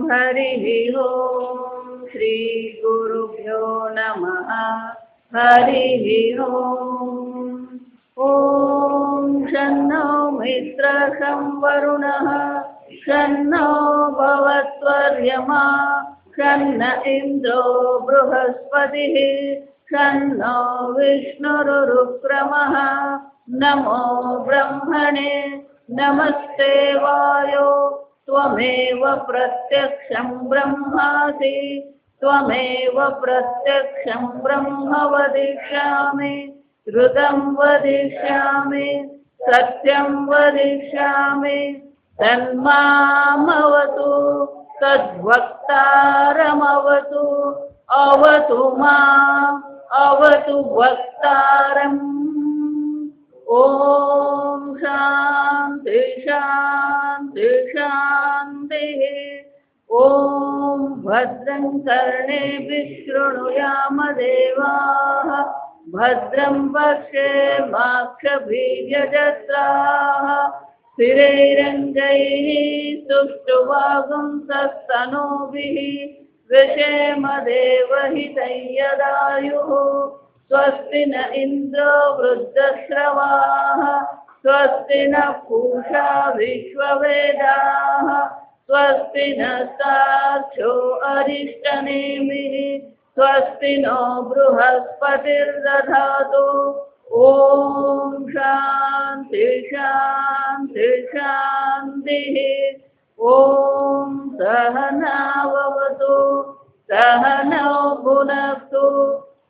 हरिः ओम् श्री गुरुभ्यो नमः हरिः ओम् ॐ शन्नो मित्रं वरुणः शन्नो भवत्वर्यमा शन्न इन्द्रो बृहस्पतिः शन्नो विष्णुरुक्रमः नमो ब्रह्मणे नमस्ते वायो त्वमेव प्रत्यक्षं ब्रह्मासि त्वमेव प्रत्यक्षं ब्रह्म वदिष्यामि ऋतं वदिष्यामि सत्यं वदिष्यामि तन्मामवतु तद्वक्तारमवतु अवतु माम् अवतु वक्तारम् ॐ शान्ति शान्ति शान्तिः ॐ भद्रं कर्णेभिः शृणुयाम देवाः भद्रं पश्येमाक्षभिर्यजत्राः स्थिरैरङ्गैः सुष्ठुवागुंसस्तनूभिः विषेम देवहितं यदायुः स्वस्ति न इन्द्रो वृद्धश्रवाः स्वस्ति न पूषा विश्ववेदाः स्वस्ति न साक्षो अरिष्टनेमिः स्वस्ति नो बृहस्पतिर्दधातु ॐ शान्ति शान्ति शान्तिः ॐ सहनाववतु सहनौ भुनक्तु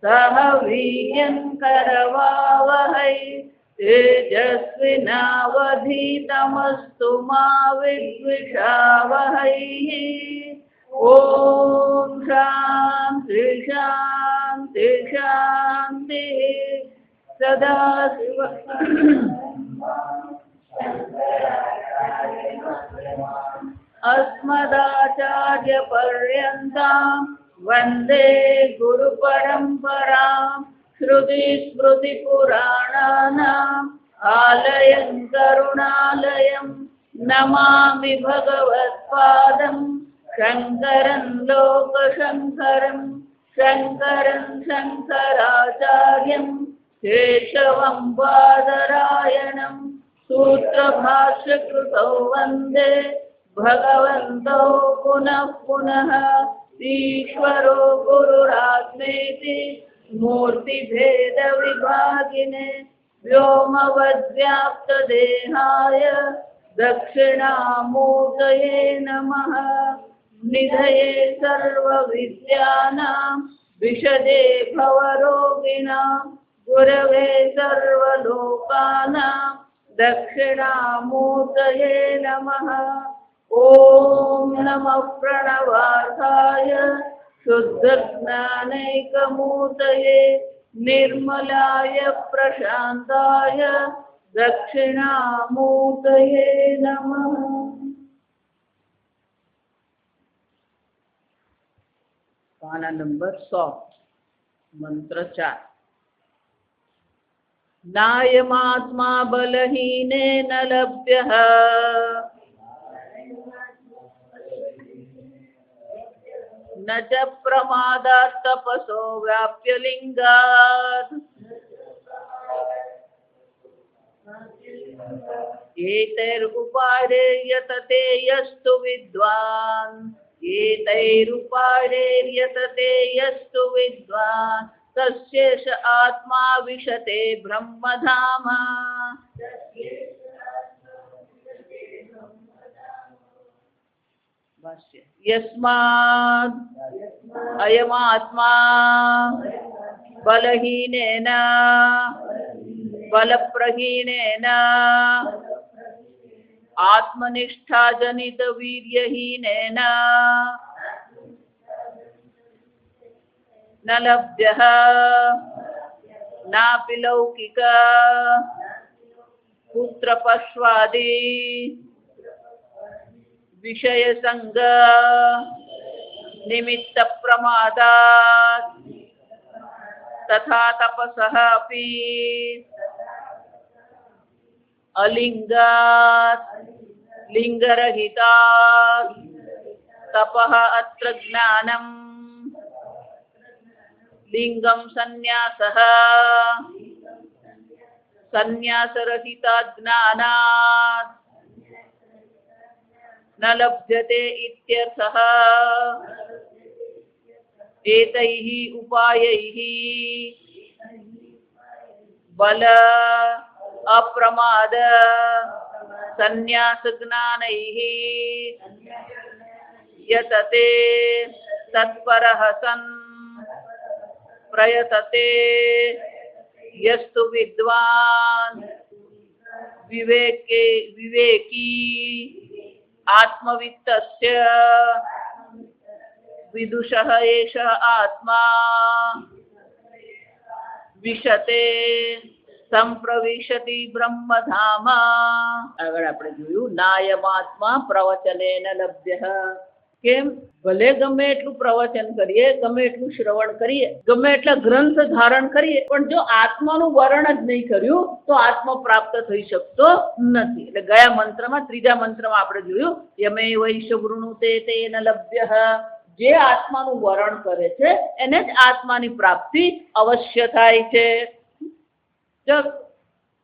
सह वीर्यं करवावहै तेजस्विनावधीतमस्तु मा विद्विषावहै ॐ शान्ति शान्ति शान्तिः सदाशिव अस्मदाचार्यपर्यन्तां वन्दे गुरुपरम्परां श्रुतिस्मृतिपुराणानाम् आलयं करुणालयं नमामि भगवत्पादं शङ्करं लोकशङ्करं शङ्करं शङ्कराचार्यं केशवं बादरायणं सूत्रभाष्यकृतौ वन्दे भगवन्तौ पुनः पुनः ईश्वरो गुरुरात्मेति मूर्तिभेदविभागिने व्योमवद्व्याप्तदेहाय दक्षिणामूर्तये नमः निधये सर्वविद्यानां विशदे भवरोगिणां गुरवे सर्वलोकानां दक्षिणामूर्तये नमः ॐ नमः प्रणवार्थाय शुद्धज्ञानैकमूर्तये निर्मलाय प्रशान्ताय दक्षिणामूर्तये नमः। पाना नंबर 100 मंत्र 4 नायमात्मा बलहीनेन लभ्यः न च प्रमादात् तपसो व्याप्य लिंगात् एतैरुपादेर्यतते यस्तु विद्वान् एतैरुपादेर्यतते यस्तु विद्वान् तस्येष आत्मा विशते ब्रह्मधाम यस्माद् अयमात्मा बलहीनेन बलप्रहीनेन आत्मनिष्ठाजनित वीर्यहीनेन न लभ्यः नापि लौकिक पुत्रपश्वादि विषय संग निमित्त प्रमादात् तथा तपसः अपि अलिंगात् लिंगरहितात् તપઃ અત્ર જ્ઞાનમ લિંગમ સંન્યાસઃ સંન્યાસરહિતા જ્ઞાનાत् ન લભ્યતે ઇત્યર્થઃ एतैः उपायैः बल अप्रमाद संन्यास ज्ञानैः यतते तत्परः सन् प्रयतते यस्तु विद्वान् विवेकी आत्मवित्तस्य विदुषः एषः आत्मा विशते संप्रविशति ब्रह्मधाम। આગળ આપણે જોયું નાયમાત્મા પ્રવચનેન લભ્યઃ. કેમ? ભલે ગમે એટલું પ્રવચન કરીએ, ગમે એટલું શ્રવણ કરીએ, ગમે એટલા ગ્રંથ ધારણ કરીએ, પણ જો આત્માનું વર્ણન જ નહીં કર્યું તો આત્મા પ્રાપ્ત થઈ શકતો નથી. એટલે ગયા મંત્રમાં, ત્રીજા મંત્રમાં આપણે જોયું યમે વૈશ વૃણુતે તેન લભ્યઃ. જે આત્માનું વરણ કરે છે એને જ આત્માની પ્રાપ્તિ અવશ્ય થાય છે. જો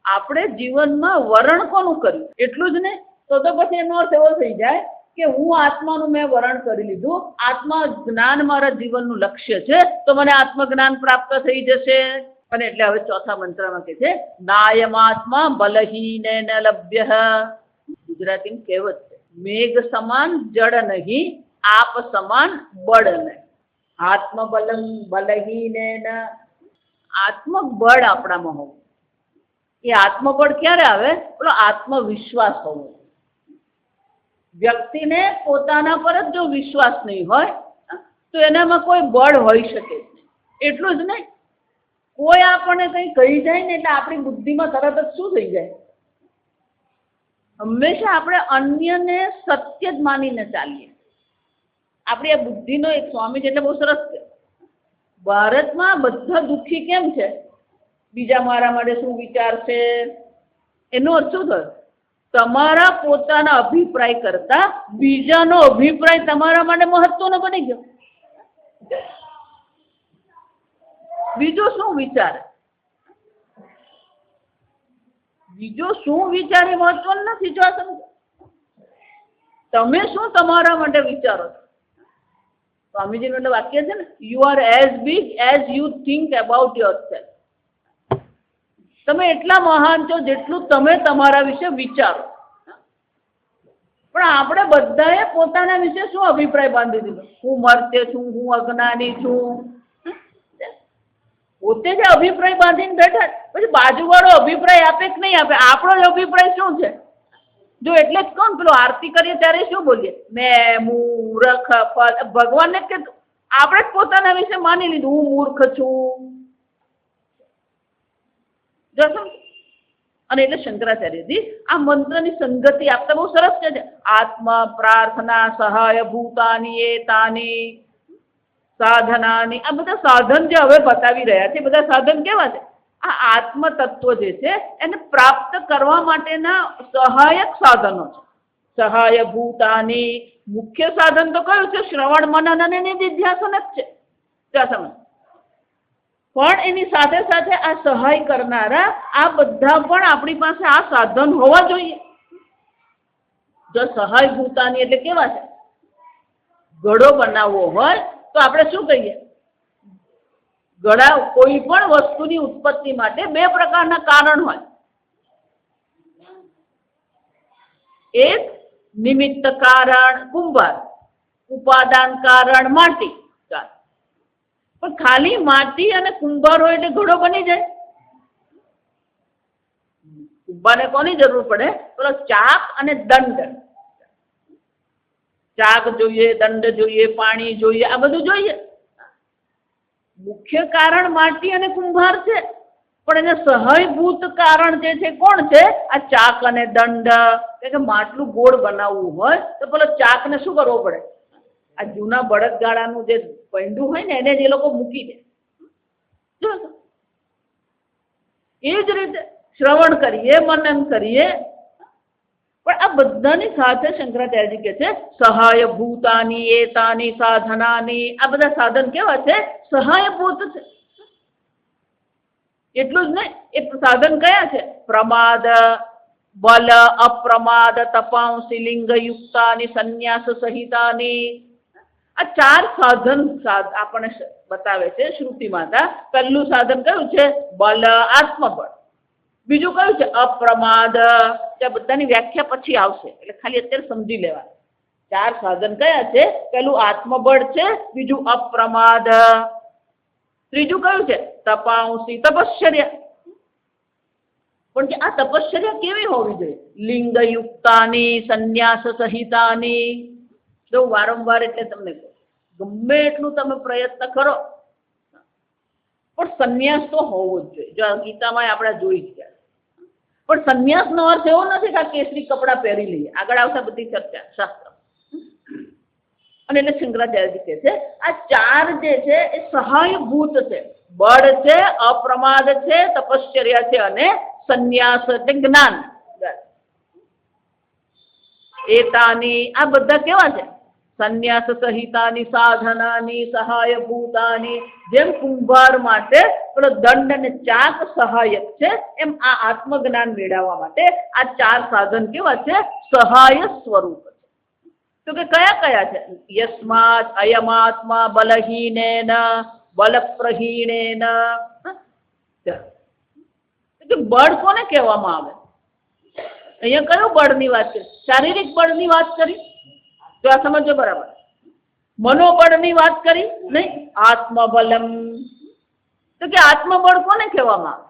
આપણે જીવનમાં વરણ કોનું કર્યું એટલું જ ને, તો પછી એનો અર્થ એવો થઈ જાય કે હું આત્માનું મેં વરણ કરી લીધું, આત્મા જ્ઞાન મારા જીવનનું લક્ષ્ય છે, તો મને આત્મજ્ઞાન પ્રાપ્ત થઈ જશે. અને એટલે હવે ચોથા મંત્રમાં કે છે નાયમાત્મા બલહીનેન લભ્યઃ. ગુજરાતીમાં કહેવત છે, મેઘ સમાન જળ નહીં, આપ સમાન બળ નહીં. આત્મબલં બલહીનેન. આત્મબળ આપણામાં હોવું. એ આત્મબળ ક્યારે આવે? પેલો આત્મવિશ્વાસ હોવો. વ્યક્તિને પોતાના પર જ જો વિશ્વાસ નહીં હોય તો એનામાં કોઈ બળ હોઈ શકે નહીં. એટલું જ નહીં, કોઈ આપણને કંઈ કહી જાય ને એટલે આપણી બુદ્ધિમાં તરત જ શું થઈ જાય? હંમેશા આપણે અન્યને સત્ય જ માનીને ચાલીએ. આપણી આ બુદ્ધિનો એક સ્વામી એટલે બહુ સરસ છે. ભારતમાં બધા દુઃખી કેમ છે? બીજા મારા માટે શું વિચારશે એનો અર્થ શું થયો? તમારા પોતાના અભિપ્રાય કરતા બીજાનો અભિપ્રાય તમારા માટે મહત્વનો બની ગયો. બીજો શું વિચારે, બીજો શું વિચારે મહત્વનું નથી. જો તમે શું તમારા માટે વિચારો છો? સ્વામીજીનું એટલે વાક્ય છે ને, you are as big as you think about your self. તમે એટલા મહાન છો જેટલું તમે તમારા વિશે વિચારો. પણ આપણે બધાએ પોતાના વિશે શું અભિપ્રાય બાંધી દીધો? હું મર્ત્ય છું, હું અજ્ઞાની છું. પોતે જે અભિપ્રાય બાંધીને બેઠા, પછી બાજુવાળો અભિપ્રાય આપે કે નહીં આપે, આપણો જ અભિપ્રાય શું છે? જો એટલે જ કોણ પેલો આરતી કરીએ ત્યારે શું બોલીએ? મેં મૂર્ખ. ભગવાનને જ કીધું, આપણે જ પોતાના વિશે માની લીધું હું મૂર્ખ છું. અને એટલે શંકરાચાર્યજી આ મંત્રની સંગતિ આપતા બહુ સરસ છે. આત્મા પ્રાર્થના સહાય ભૂતાની એતાની સાધનાની. આ બધા સાધન જે હવે બતાવી રહ્યા છે, બધા સાધન કેવા છે? આ આત્મ તત્વ જે છે એને પ્રાપ્ત કરવા માટેના સહાયક સાધનો છે. સહાય ભૂતાની. મુખ્ય સાધન તો કયું છે? શ્રવણ મનન અને નિધિધ્યાસન જ છે. ત્યાં સમજ. પણ એની સાથે સાથે આ સહાય કરનારા આ બધા પણ આપણી પાસે આ સાધન હોવા જોઈએ. જો સહાય ભૂતાની એટલે કેવા છે? ઘડો બનાવવો હોય તો આપણે શું કહીએ? ઘડા, કોઈ પણ વસ્તુની ઉત્પત્તિ માટે બે પ્રકારના કારણ હોય. એક નિમિત્ત કારણ કુંભાર, ઉપાદાન કારણ માટી. પણ ખાલી માટી અને કુંભાર હોય એટલે ઘડો બની જાય? કુંભારને કોની જરૂર પડે? પેલો ચાક અને દંડ. ચાક જોઈએ, દંડ જોઈએ, પાણી જોઈએ, આ બધું જોઈએ. મુખ્ય કારણ માટી અને કુંભાર છે, પણ એને સહાયભૂત કારણ જે છે કોણ છે? આ ચાક અને દંડ. કે માટલું ગોળ બનાવવું હોય તો પેલો ચાકને શું કરવો પડે? આ જૂના બળદગાડાનું જે પૈંડું હોય ને એને જ એ લોકો મૂકી દે. એ જ રીતે શ્રવણ કરીએ, મનન કરીએ પણ આ બધાની સાથે શંકરાચાર્યજી કહે છે સહાય ભૂતાની એતાની સાધનાની, આ બધા સાધન કેવા છે? સહાયભૂત છે. એટલું જ નહીં, એ સાધન કયા છે? પ્રમાદ, બલ, અપ્રમાદ, તપાંસી, લિંગ યુક્તાની, સંન્યાસ સહિતાની. આ ચાર સાધન આપણને બતાવે છે શ્રુતિ માતા. પહેલું સાધન કયું છે? બલ, આત્મબળ. બીજું કયું છે? અપ્રમાદ. ત્યાં બધાની વ્યાખ્યા પછી આવશે, એટલે ખાલી અત્યારે સમજી લેવા. ચાર સાધન કયા છે? પેલું આત્મબળ છે, બીજું અપ્રમાદ, ત્રીજું કયું છે? તપાંસી, તપશ્ચર્યા. પણ કે આ તપશ્ચર્યા કેવી હોવી જોઈએ? લિંગ યુક્તાની, સંન્યાસ સહિતાની. જો વારંવાર એટલે તમને કહું, ગમે એટલું તમે પ્રયત્ન કરો પણ સંન્યાસ તો હોવો જ જોઈએ. જો ગીતામાં આપણે જોઈ ગયા. પણ સંન્યાસનો અર્થ એવો નથી કે આ કેસરી કપડાં પહેરી લઈએ. આગળ આવતા બધી ચર્ચા શાસ્ત્ર. અને એટલે શંકરાચાર્યજી કહે છે આ ચાર જે છે એ સહાયભૂત છે. બળ છે, અપ્રમાદ છે, તપશ્ચર્યા છે અને સંન્યાસ એટલે જ્ઞાન. એતાની આ બધા કેવા છે? સંન્યાસ સહિતાની, સાધનાની, સહાયભૂતાની. જેમ કુંભાર માટે પેલો દંડ અને ચાક સહાયક છે, એમ આ આત્મજ્ઞાન મેળવવા માટે આ ચાર સાધન કેવા છે? સહાય સ્વરૂપ છે. તો કે કયા કયા છે? યસ્માત અયમાત્મા બલહીનેન બલપ્રહીણેન. બળ કોને કહેવામાં આવે? અહીંયા કયું બળની વાત કરી? શારીરિક બળની વાત કરી? જો આ સમજો બરાબર. મનોબળની વાત કરી નહીં. આત્મબલમ. તો કે આત્મબળ કોને કહેવામાં આવે?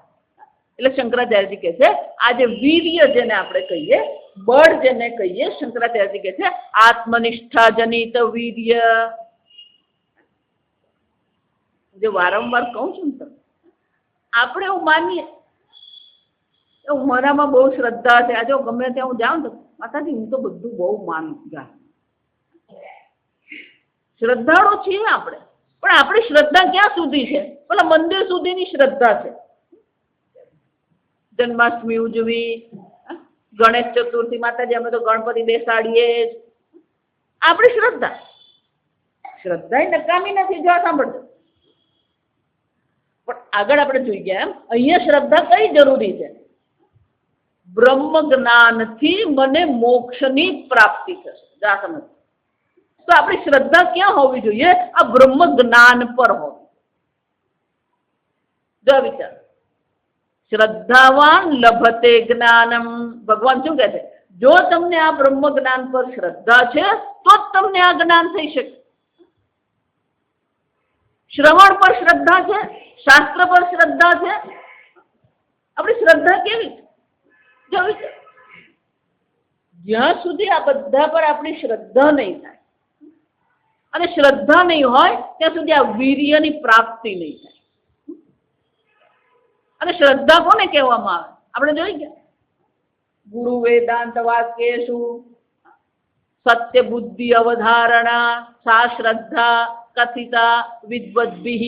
એટલે શંકરાચાર્યજી કહે છે આ જે વીર્ય જેને આપણે કહીએ, બળ જેને કહીએ, શંકરાચાર્યજી કહે છે આત્મનિષ્ઠા જનિત વીર્ય. જે વારંવાર કહું છું ને તમે, આપણે એવું માનીએ મારામાં બહુ શ્રદ્ધા છે, આજે ગમે ત્યાં હું જાઉં તો માતાજી હું તો બધું બહુ માનું છું. શ્રદ્ધાળુ છીએ આપણે, પણ આપણી શ્રદ્ધા ક્યાં સુધી છે? પેલા મંદિર સુધીની શ્રદ્ધા છે. જન્માષ્ટમી ઉજવી, ગણેશ ચતુર્થી, માતાજી અમે તો ગણપતિ બેસાડીએ, આપણી શ્રદ્ધા. શ્રદ્ધા નકામી નથી. જો સાંભળજો, પણ આગળ આપણે જોઈ ગયા એમ અહીંયા શ્રદ્ધા કઈ જરૂરી છે? બ્રહ્મ જ્ઞાનથી મને મોક્ષની પ્રાપ્તિ થશે. જા સમજ. તો આપણી શ્રદ્ધા ક્યાં હોવી જોઈએ? આ બ્રહ્મ જ્ઞાન પર હોવી. જો વિચાર, શ્રદ્ધાવાન લભતે જ્ઞાનમ. ભગવાન શું કહે છે? જો તમને આ બ્રહ્મ જ્ઞાન પર શ્રદ્ધા છે તો જ તમને આ જ્ઞાન થઈ શકે. શ્રવણ પર શ્રદ્ધા છે, શાસ્ત્ર પર શ્રદ્ધા છે. આપણી શ્રદ્ધા કેવી છે? જો વિચાર, જ્યાં સુધી આ બધા પર આપણી શ્રદ્ધા નહીં થાય અને શ્રદ્ધા નહીં હોય ત્યાં સુધી આ વીર્યની પ્રાપ્તિ નહીં થાય. અને શ્રદ્ધા કોને કહેવામાં આવે? આપણે જોઈ ગયા. ગુરુ વેદાંત વાક્યેષુ સત્ય બુદ્ધિ અવધારણા સા શ્રદ્ધા કથિતા વિદ્વદ્ભિઃ.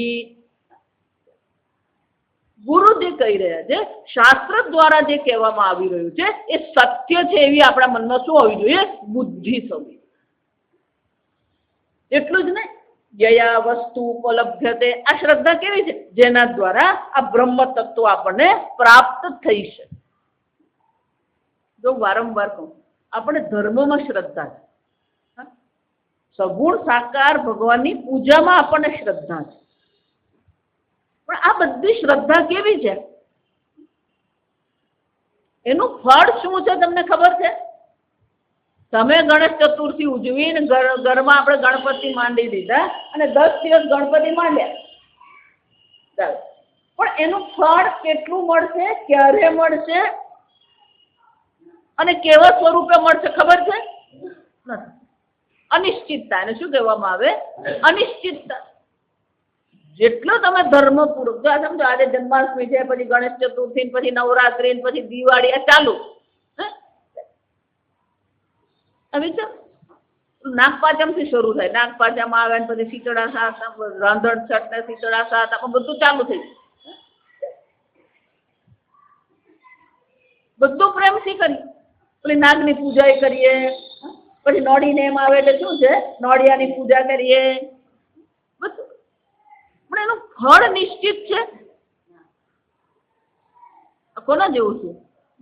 ગુરુ જે કહી રહ્યા છે, શાસ્ત્ર દ્વારા જે કહેવામાં આવી રહ્યું છે એ સત્ય છે એવી આપણા મનમાં શું હોવી જોઈએ? બુદ્ધિ થવી. એટલું જ નહીં, યયા વસ્તુ ઉપલબ્ધતે. આ શ્રદ્ધા કેવી છે? જેના દ્વારા આ બ્રહ્મ તત્વ આપણને પ્રાપ્ત થઈ શકે. જો વારંવાર કહું, આપણે ધર્મમાં શ્રદ્ધા છે, સગુણ સાકાર ભગવાનની પૂજામાં આપણને શ્રદ્ધા છે. પણ આ બધી શ્રદ્ધા કેવી છે? એનું ફળ શું છે તમને ખબર છે? તમે ગણેશ ચતુર્થી ઉજવીને ઘરમાં આપણે ગણપતિ માંડી દીધા અને 10 દિવસ ગણપતિ માંડ્યા, પણ એનું ફળ કેટલું મળશે, ક્યારે મળશે અને કેવા સ્વરૂપે મળશે ખબર છે? અનિશ્ચિતતા. એને શું કહેવામાં આવે? અનિશ્ચિતતા. જેટલો તમે ધર્મપૂર્વક, જો સમજો આજે જન્માષ્ટમી છે, પછી ગણેશ ચતુર્થી, પછી નવરાત્રી, પછી દિવાળી, આ ચાલુ. હવે નાગપાંચમ થી શરૂ થાય. નાગપાંચમ આવે ને પછી શીતળા સાત, રાંધણ છઠ ને શીતળા સાત, આપણે બધું ચાલુ થઈ ગયું. બધું પ્રેમથી કરી. પેલી નાગની પૂજા કરીએ, પછી નોડીને એમ આવે એટલે શું છે નોડિયાની પૂજા કરીએ, બધું પણ એનું ફળ નિશ્ચિત છે. કોના જેવું છે?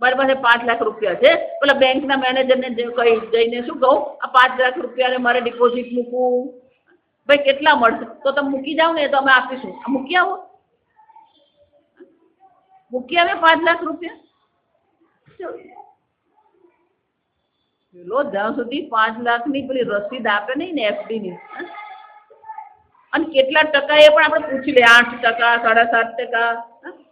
મારી પાસે 5 લાખ રૂપિયા છે, પેલા બેંકના મેનેજરને કઈ જઈને શું કહું, આ 5 લાખ રૂપિયા મારે ડિપોઝિટ મૂકવું, ભાઈ કેટલા મળશે? તો તમે મૂકી જાઓ ને તો અમે આપીશું. મૂકી આવો, મૂકી આવે 5 લાખ રૂપિયા. પેલો જ્યાં સુધી 5 લાખની પેલી રસીદ આપે નહીં ને FD ની, અને કેટલા ટકા એ પણ આપણે પૂછી લે, 8%, 7.5%.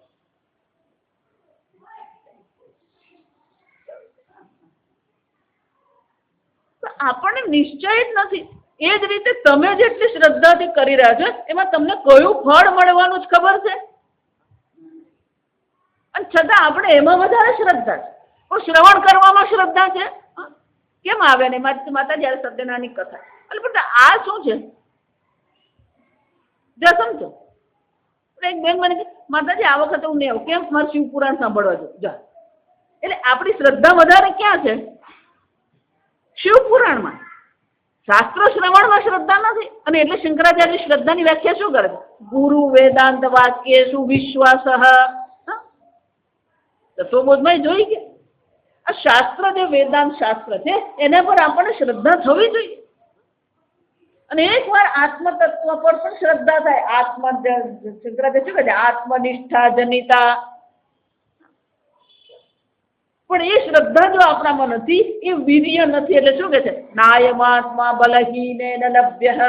આપણને નિશ્ચય જ નથી. એ જ રીતે તમે જેટલી શ્રદ્ધાથી કરી રહ્યા છો એમાં તમને કયું ફળ મળવાનું જ ખબર છે, અને છતાં આપણે એમાં વધારે શ્રદ્ધા છે. પણ શ્રવણ કરવામાં શ્રદ્ધા છે કેમ આવે ને? માતાજી સત્યનારાયણની કથા એટલે બધા આ શું છે જરા સમજો. એક બેન મને કે માતાજી આ વખતે હું નહીં આવું. કેમ? મારે શિવપુરાણ સાંભળવા જો જા. એટલે આપણી શ્રદ્ધા વધારે ક્યાં છે? શિવપુરાણમાં. શાસ્ત્ર શ્રવણમાં શ્રદ્ધા નથી. અને એટલે શંકરાચાર્ય શ્રદ્ધાની વ્યાખ્યા શું કરે છે? ગુરુ વેદાંત વાક્ય શું વિશ્વાસ. તત્વબોધમાં જોઈ કે આ શાસ્ત્ર જે વેદાંત શાસ્ત્ર છે એના પર આપણને શ્રદ્ધા થવી જોઈએ. અને એકવાર આત્મ તત્વ પર પણ શ્રદ્ધા થાય. શંકરાચાર્ય શું કહે છે? આત્મનિષ્ઠા જનિતા. પણ એ શ્રદ્ધા જો આપણામાં નથી, એ વીર્ય નથી. એટલે શું કે છે? નાયમાત્મા બલહીનેન લભ્ય.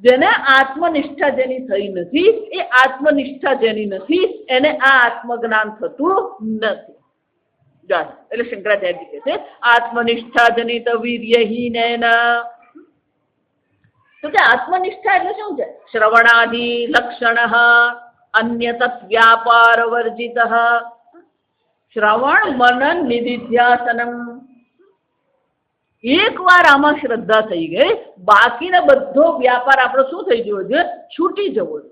જેને આત્મનિષ્ઠા જેની થઈ નથી, એ આત્મનિષ્ઠા જેની નથી, એને આ આત્મજ્ઞાન થતું નથી. એટલે શંકરાચાર્ય કહે છે આત્મનિષ્ઠા જનિત વીર્યહીનેન. તો કે આત્મનિષ્ઠા એટલે શું છે? શ્રવણાદિ લક્ષણ અન્ય તત્ વ્યાપાર વર્જિત. શ્રવણ મનન નિધિધ્યાસનમ. એક વાર આમાં શ્રદ્ધા થઈ ગઈ, બાકીનો બધો વ્યાપાર આપણો શું થઈ જવો છે? છૂટી જવો છે.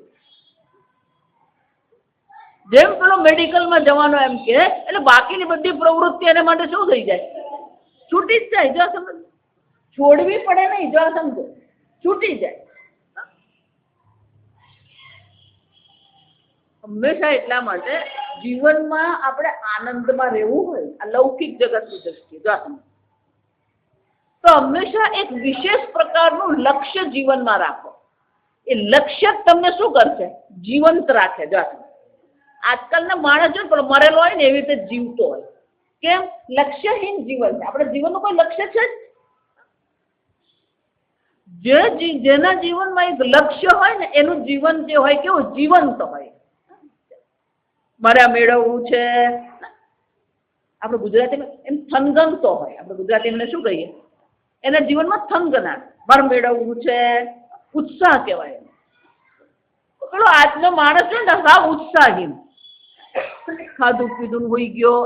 જેમ પેલો મેડિકલમાં જવાનો એમ કે એટલે બાકીની બધી પ્રવૃત્તિ એને માટે શું થઈ જાય? છૂટી જ જાય. જો સમજ, છોડવી પડે નહીં. જો સમજો, છૂટી જાય. હંમેશા એટલા માટે જીવનમાં આપણે આનંદમાં રહેવું હોય, આ લૌકિક જગતની દ્રષ્ટિએ જો સમજ, તો હંમેશા એક વિશેષ પ્રકારનું લક્ષ્ય જીવનમાં રાખો. એ લક્ષ્ય તમને શું કરશે? જીવંત રાખે. જો આજકાલના માણસ જો મરેલો હોય ને એવી રીતે જીવતો હોય. કેમ? લક્ષ્યહીન જીવન છે. આપણે જીવનનું કોઈ લક્ષ્ય છે જ? જેના જીવનમાં એક લક્ષ્ય હોય ને એનું જીવન જે હોય કેવું? જીવંત હોય. મારે આ મેળવવું છે. આપણે ગુજરાતીમાં એમ થનગનતો હોય. આપણે ગુજરાતીમાં શું કહીએ? એના જીવનમાં થનગના. મારે મેળવવું છે, ઉત્સાહ કહેવાય. પેલો આજનો માણસ છે ને સાવ ઉત્સાહહીન. ખાધું પીધું હોઈ ગયો.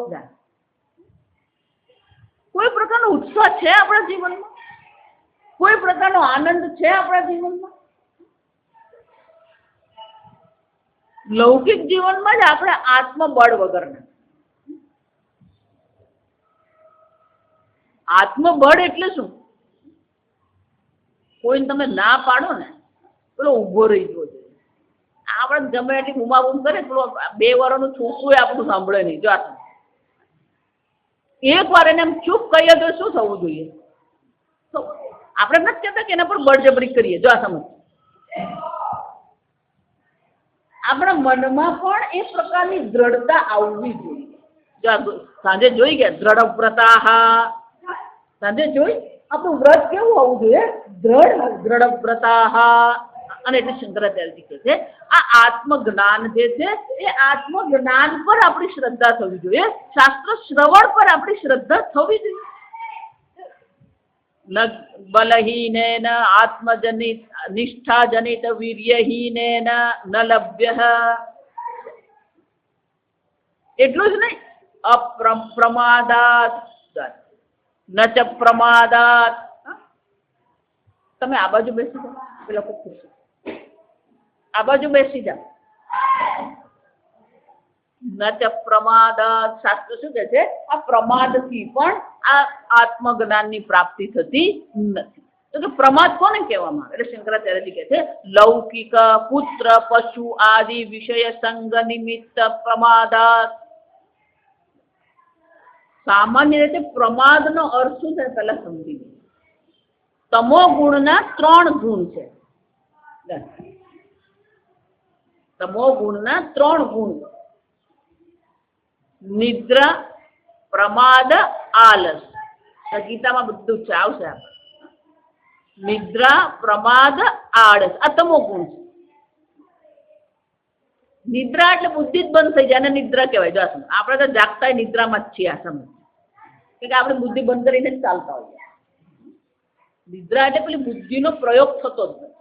કોઈ પ્રકારનો ઉત્સાહ છે આપણા જીવનમાં? કોઈ પ્રકારનો આનંદ છે આપણા જીવનમાં? લૌકિક જીવનમાં જ આપણે આત્મબળ વગરના. આત્મબળ એટલે શું? કોઈને તમે ના પાડો ને, પેલો ઉભો રહી ગયો છે. આપણે ગમે એટલી બૂમાબૂમ કરે, પેલો 2 વર્ષનું છોકરું આપણું સાંભળે નહીં. જો એક વાર એને ચૂપ કહીએ તો શું થવું જોઈએ? આપણે નથી કહેતા કે એના પર બળજબરી કરીએ. જો સમજ, આપણા મનમાં પણ એ પ્રકારની દ્રઢતા આવવી જોઈએ. જો સાંજે જોઈ ગયા દ્રઢ વ્રતા. સાંજે જોઈ આપણું વ્રત કેવું હોવું જોઈએ? દ્રઢ વ્રતા. અને એટલે શંકરાચાર્ય કહે છે આ આત્મજ્ઞાન જે છે એ આત્મજ્ઞાન પર આપણી શ્રદ્ધા થવી જોઈએ. શાસ્ત્ર શ્રવણ પર આપણી શ્રદ્ધા થવી જોઈએ. બલહીનેન આત્મજનિત નિષ્ઠા જનિત વીર્યહીનેન ન લભ્ય. એટલું જ નહીં, અપ્રમાદાત ન ચ પ્રમાદાત. તમે આ બાજુ બેસી જાઓ, પેલા ખુશ આ બાજુ બેસી જાઓ. ન ચ પ્રમાદ. શાસ્ત્ર શું કહે છે? આ પ્રમાદથી પણ આ આત્મજ્ઞાનની પ્રાપ્તિ થતી નથી. તો કે પ્રમાદ કોને કહેવામાં આવે? એટલે શંકરાચાર્યજી કહે છે લૌકિક પુત્ર પશુ આદિ વિષય સંગ નિમિત્ત પ્રમાદાત. સામાન્ય રીતે પ્રમાદનો અર્થ શું છે પહેલા સમજી લો. તમો ગુણના 3 ગુણ છે. તમો ગુણના 3 ગુણ: નિદ્રા, પ્રમાદ, આલસ. ગીતામાં બધું છે, આવશે આપણે. નિદ્રા, પ્રમાદ, આળસ આ તમો ગુણ છે. નિદ્રા એટલે બુદ્ધિ જ બંધ થઈ જાય અને નિદ્રા કહેવાય. જો આપણે તો જાગતા નિદ્રામાં જ છીએ આ સમય, કે આપણે બુદ્ધિ બંધ કરીને જ ચાલતા હોઈએ. નિદ્રા એટલે પેલી બુદ્ધિનો પ્રયોગ થતો જ નથી.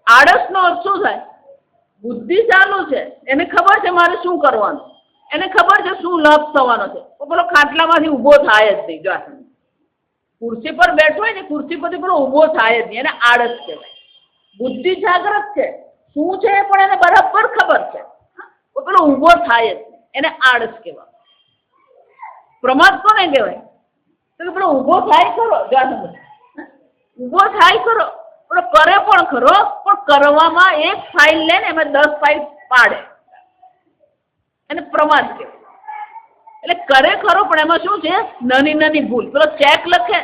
આળસનો અર્થ શું થાય? બુદ્ધિ ચાલુ છે, એને ખબર છે મારે શું કરવાનું, એને ખબર છે શું લાભ થવાનો છે, તો પેલો ખાટલામાંથી ઊભો થાય જ નહીં. જો આ ખુરશી પર બેઠો હોય ને, ખુરશી પરથી પેલો ઊભો થાય જ નહીં, એને આળસ કહેવાય. બુદ્ધિ જાગ્રત છે, શું છે પણ એને બરાબર ખબર છે, તો પેલો ઊભો થાય જ, એને આળસ કહેવાય. પ્રમાદ કોને કહેવાય? તો પેલો ઊભો થાય ખરો, ઊભો થાય ખરો, પણ કરે પણ ખરો, પણ કરવામાં 1 ફાઇલ લે ને એમાં 10 ફાઇલ પાડે, એને પ્રમાદ કહેવાય. એટલે કરે ખરો પણ એમાં શું છે? નાની નાની ભૂલ. પેલો ચેક લખે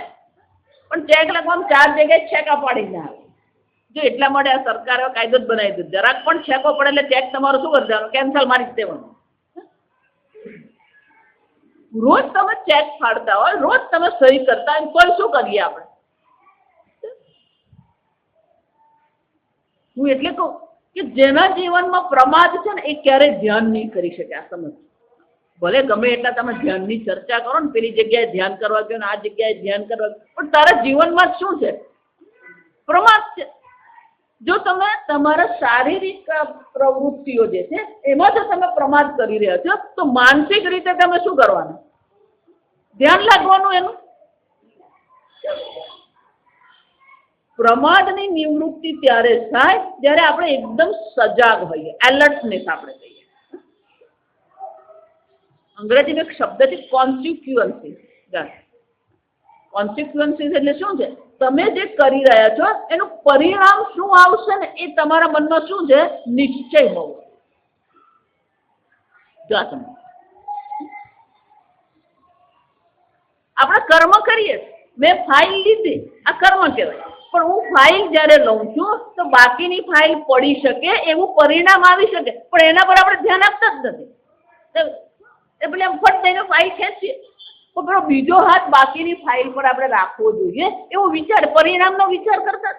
પણ ચેક લખવામાં 4 જગ્યાએ છેકા પાડી ના આવે. જો એટલા માટે આ સરકારે કાયદો જ બનાવી દીધો, જરાક પણ છેકો પડે એટલે ચેક તમારો શું કરી દેવાનું? કેન્સલ મારી જ દેવાનું. રોજ તમે ચેક ફાડતા હોય, રોજ તમે સહી કરતા હોય, કોઈ શું કરીએ આપણે? હું એટલે કહું કે જેના જીવનમાં પ્રમાદ છે ને, એ ક્યારેય ધ્યાન નહીં કરી શકે. આ સમજ ભલે ગમે એટલા તમે ધ્યાનની ચર્ચા કરો ને, પેલી જગ્યાએ ધ્યાન કરવા ગયો ને આ જગ્યાએ ધ્યાન કરવા ગયો, પણ તારા જીવનમાં શું છે? પ્રમાદ છે. જો તમે તમારા શારીરિક પ્રવૃત્તિઓ જે છે એમાં જો તમે પ્રમાદ કરી રહ્યા છો, તો માનસિક રીતે તમે શું કરવાનું? ધ્યાન લાગવાનું એનું. પ્રમાદની નિવૃત્તિ ત્યારે થાય જ્યારે આપણે એકદમ સજાગ હોઈએ, એલર્ટનેસ આપણે કહીએ. અંગ્રેજીમાં એક શબ્દ છે કોન્સિક્વન્સીસ. કોન્સિક્વન્સીસ એટલે શું છે? તમે જે કરી રહ્યા છો એનું પરિણામ શું આવશે ને, એ તમારા મનમાં શું છે? નિશ્ચય હોવો. આપણે કર્મ કરીએ, મેં ફાઇલ લીધી, આ કર્મ કહેવાય. પણ હું ફાઇલ જ્યારે લઉં છું તો બાકીની ફાઇલ પડી શકે એવું પરિણામ આવી શકે, પણ એના પર આપણે ધ્યાન આપતા જ નથી. એટલે એમ ફટ થઈને ફાઇલ ખેંચીએ, તો પેલો બીજો હાથ બાકીની ફાઇલ પર આપણે રાખવો જોઈએ એવો વિચાર, પરિણામનો વિચાર કરતા.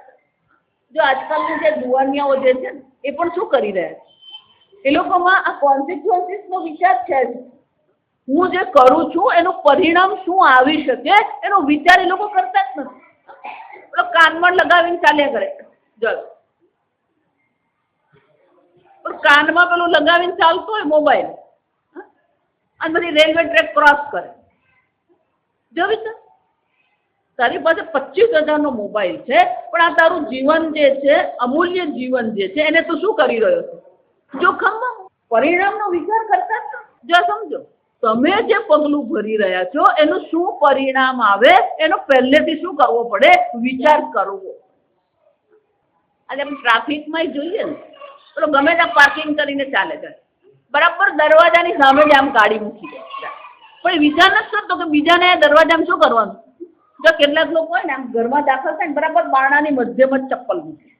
જો આજકાલની જે દુવાનિયાઓ જે છે ને, એ પણ શું કરી રહ્યા છે? એ લોકોમાં આ કોન્સિક્વન્સીસનો વિચાર છે જ. હું જે કરું છું એનું પરિણામ શું આવી શકે એનો વિચાર એ લોકો કરતા જ નથી. પેલો કાનમાં લગાવીને ચાલ્યા કરે. જો કાનમાં પેલું લગાવીને ચાલતો હોય મોબાઈલ, અને બધી રેલવે ટ્રેક ક્રોસ કરે. જોવી તો તારી પાસે 25,000નો મોબાઈલ છે, પણ આ તારું જીવન જે છે, અમૂલ્ય જીવન જે છે, એને તું શું કરી રહ્યો છે? જોખમમાં. પરિણામનો વિચાર કરતા જ. જો સમજો, તમે જે પગલું ભરી રહ્યા છો એનું શું પરિણામ આવે એનો પહેલેથી શું કરવો પડે? વિચાર કરવો. આજે આપણે ટ્રાફિકમાં જોઈએ ને, પેલો ગમે ત્યાં પાર્કિંગ કરીને ચાલે છે, બરાબર દરવાજાની સામે જ આમ ગાડી મૂકી દે, પણ વિચાર નથી કરતો કે બીજાને દરવાજામાં શું કરવાનું. જો કેટલાક લોકો હોય ને આમ ઘરમાં દાખલ થાય ને, બરાબર બારણાની મધ્યમાં જ ચપ્પલ મૂકે.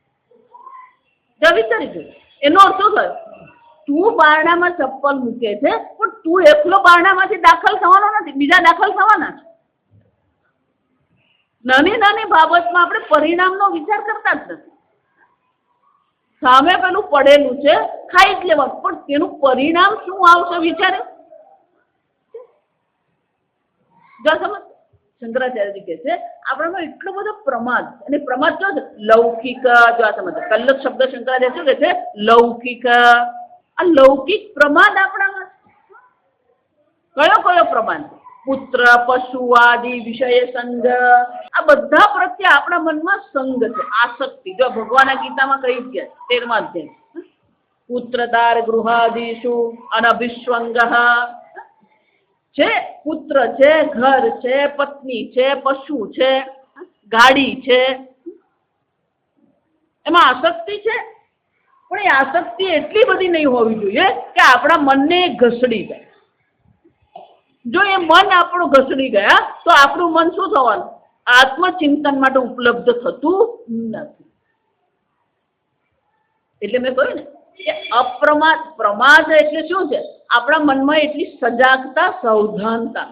જો વિચારી જોઈએ, એનો અર્થ શું થયો? તું બારણામાં ચપ્પલ મૂકે છે, પણ તું એકલો બારણામાંથી દાખલ થવાનો નથી, બીજા દાખલ થવાના છે. નાની નાની બાબતમાં આપણે પરિણામનો વિચાર કરતા જ નથી. સામે પેલું પડેલું છે, ખાઈ જ લેવાનું, પણ તેનું પરિણામ શું આવશે વિચારે? જો સમજ, શંકરાચાર્યજી કહે છે આપણામાં એટલો બધો પ્રમાદ. અને પ્રમાદ જો છે લૌકિક. જો આ સમજ, પહેલો શબ્દ શંકરાચાર્ય શું કહે છે? લૌકિક. આ લૌકિક પ્રમાદ આપણામાં કયો કયો પ્રમાદ? પુત્ર, પશુ આદિ વિષય સંગ. આ બધા પ્રત્યે આપણા મનમાં સંગ છે, આસક્તિ. જો ભગવાન ગીતામાં કહી ગયા 13મા અધ્યાય, પુત્રદાર ગૃહાદિષુ અનભિષ્વંગઃ છે, પુત્ર છે, ઘર છે, પત્ની છે, પશુ છે, ગાડી છે, એમાં આસક્તિ છે, પણ એ આસક્તિ એટલી બધી નહીં હોવી જોઈએ કે આપણા મનને ઘસડી જાય. જો એ મન આપણું ઘસડી ગયા તો આપણું મન શું થવાનું? આત્મચિંતન માટે ઉપલબ્ધ થતું નથી. એટલે મેં કહ્યું ને કે અપ્રમાદ, પ્રમાદ એટલે શું છે? આપણા મનમાં એટલી સજાગતા, સાવધાનતા.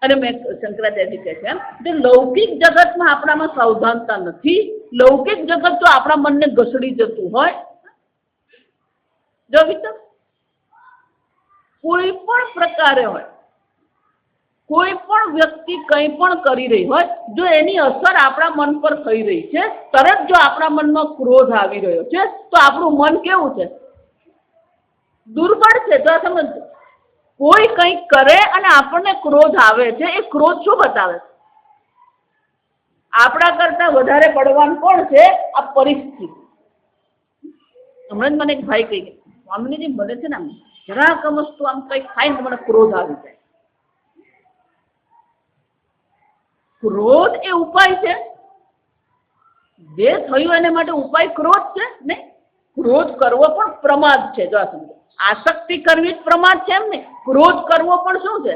અને મેં શંકરાચાર્ય કહે છે કે લૌકિક જગતમાં આપણામાં સાવધાનતા નથી. લૌકિક જગત તો આપણા મનને ઘસડી જતું હોય. જો વિચાર, કોઈ પણ પ્રકારે હોય, કોઈ પણ વ્યક્તિ કંઈ પણ કરી રહી હોય, જો એની અસર આપણા મન પર થઈ રહી છે, તરત જો આપણા મનમાં ક્રોધ આવી રહ્યો છે, તો આપણું મન કેવું છે? દુર્બળ છે. તો આ સમજો, કોઈ કંઈક કરે અને આપણને ક્રોધ આવે છે, એ ક્રોધ શું બતાવે? આપણા કરતા વધારે બળવાન કોણ છે? આ પરિસ્થિતિ. હમણાં જ મને એક ભાઈ કહી ગયા, સ્વામીજી મને છે ને આમ જરાક વસ્તુ આમ કંઈક થાય ને મને ક્રોધ આવી જાય. ક્રોધ એ ઉપાય છે? જે થયું એને માટે ઉપાય ક્રોધ છે? નહીં. ક્રોધ કરવો પણ પ્રમાદ છે. જો આ સમજો, આસક્તિ કરવી જ પ્રમાદ છે એમ ને, ક્રોધ કરવો પણ શું છે?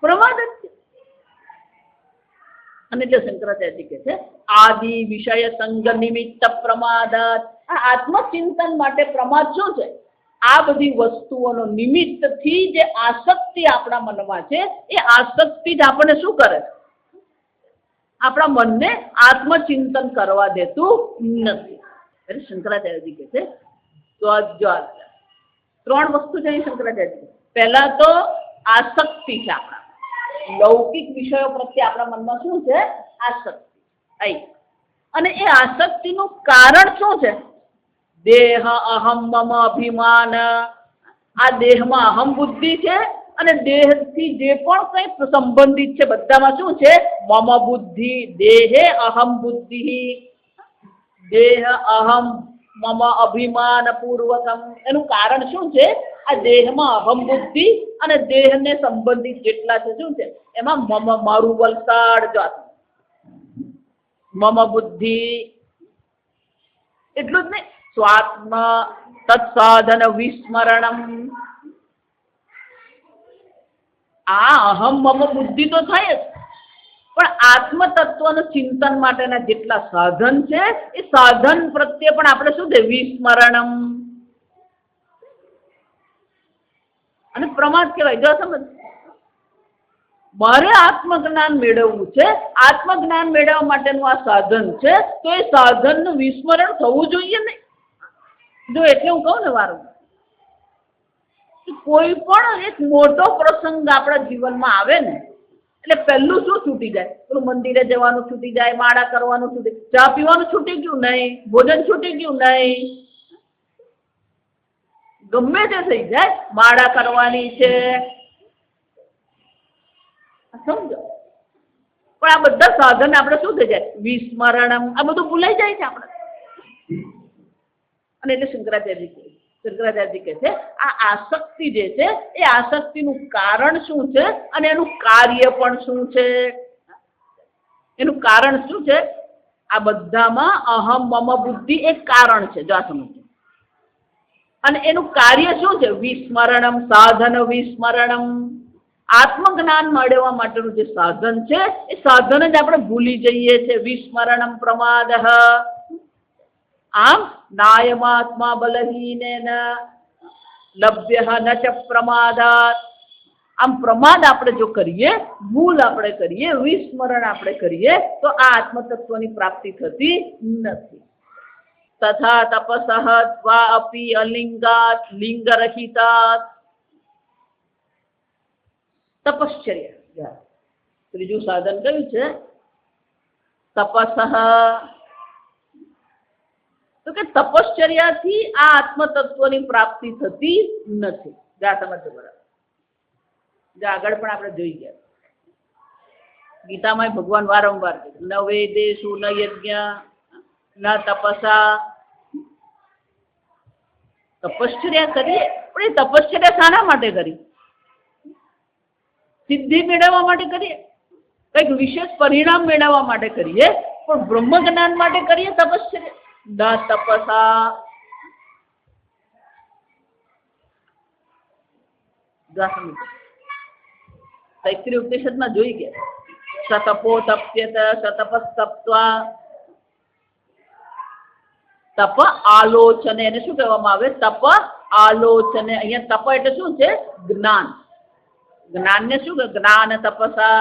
પ્રમાદ જ છે. અને એટલે શંકરાચાર્ય કહે છે આદિ વિષય સંગ નિમિત્ત પ્રમાદાત. આ આત્મચિંતન માટે પ્રમાદ શું છે? આ બધી વસ્તુઓનો નિમિત્તથી જે આસક્તિ આપણા મનમાં છે, એ આસક્તિ જ આપણને શું કરે? આપણા મનને આત્મચિંતન કરવા દેતું નથી. એટલે શંકરાચાર્યજી કહે છે તો જો ત્રણ વસ્તુ છે શંકરાચાર્ય. પહેલા તો આસક્તિ છે આપણા લૌકિક વિષયો પ્રત્યે આપણા મનમાં શું છે? આસક્તિ. અને એ આસક્તિનું કારણ શું છે? દેહ, અહમ, મમ, અભિમાન. આ દેહમાં અહમ બુદ્ધિ છે અને દેહથી જે પણ કંઈ સંબંધિત છે બધામાં શું છે? મમ બુદ્ધિ. દેહે અહમ બુદ્ધિ. દેહ, અહમ, મમ, અભિમાન પૂર્વકમ. એનું કારણ શું છે? આ દેહમાં અહમ બુદ્ધિ અને દેહને સંબંધિત જેટલા છે શું છે? એમાં મમ, મારું વલસાડ. જો મમ બુદ્ધિ એટલું જ નહીં, સ્વાત્મ તત્સાધન વિસ્મરણમ. આ અહમ મમ બુદ્ધિ તો થાય જ, પણ આત્મ તત્વનું ચિંતન માટેના જેટલા સાધન છે એ સાધન પ્રત્યે પણ આપણે શું છે? વિસ્મરણમ. અને પ્રમાદ કહેવાય. જો સમજ, મારે આત્મજ્ઞાન મેળવવું છે, આત્મજ્ઞાન મેળવવા માટેનું આ સાધન છે, તો એ સાધનનું વિસ્મરણ થવું જોઈએ નહીં. જો એટલે હું કહું ને વારંવાર, કોઈ પણ એક મોટો પ્રસંગ આપણા જીવનમાં આવે ને એટલે પહેલું શું છૂટી જાય? પેલું મંદિરે જવાનું છૂટી જાય, માળા કરવાનું છૂટી, ચા પીવાનું છૂટી ગયું નહીં, ભોજન છૂટી ગયું નહીં, ગમે તે થઈ જાય, માળા કરવાની છે, સમજો. પણ આ બધા સાધન આપણે શું થઈ જાય? વિસ્મરણમ. આ બધું ભૂલાઈ જાય છે આપણે. અને એટલે શંકરાચાર્ય કહે છે આ આસક્તિ જે છે એ આસક્તિનું કારણ શું છે અને એનું કાર્ય પણ શું છે? એનું કારણ શું છે? આ બધામાં અહમ મમ બુદ્ધિ એક કારણ છે. જો આ સમજો. અને એનું કાર્ય શું છે? વિસ્મરણમ. સાધન વિસ્મરણમ. આત્મજ્ઞાન મેળવવા માટેનું જે સાધન છે એ સાધન જ આપણે ભૂલી જઈએ છીએ. વિસ્મરણમ પ્રમાદ. આમ નાયમાત્મા બલહીનેન લભ્ય ન ચ પ્રમાદાત. આમ પ્રમાદ આપણે જો કરીએ, ભૂલ આપણે કરીએ, વિસ્મરણ આપણે કરીએ, તો આ આત્મતત્વની પ્રાપ્તિ થતી નથી. તથા તપસઃ ત્વા અપી અલિંગાત લિંગરહિતાત. તપશ્ચર્યા ત્રીજું સાધન કયું છે? તપસઃ. તો કે તપશ્ચર્યાથી આ આત્મતત્વની પ્રાપ્તિ થતી નથી. જા સમજો બરાબર. આગળ પણ આપણે જોઈ ગયા, ગીતામાં ભગવાન વારંવાર ન વેદેશુ ન યજ્ઞ ન તપસા. તપશ્ચર્યા કરીએ, પણ એ તપશ્ચર્યા શાના માટે કરી? સિદ્ધિ મેળવવા માટે કરીએ, કંઈક વિશેષ પરિણામ મેળવવા માટે કરીએ, પણ બ્રહ્મ જ્ઞાન માટે કરીએ તપશ્ચર્યા? ન તપસા તૈત્રીય ઉપનિષદમાં જોઈ ગયા, સતપો તપ્યત સતપસ્તપ્ત્વા, તપ આલોચને, એને શું કહેવામાં આવે? તપ આલોચને. અહીંયા તપ એટલે શું છે? જ્ઞાન. જ્ઞાનને શું કહે? જ્ઞાન તપસા,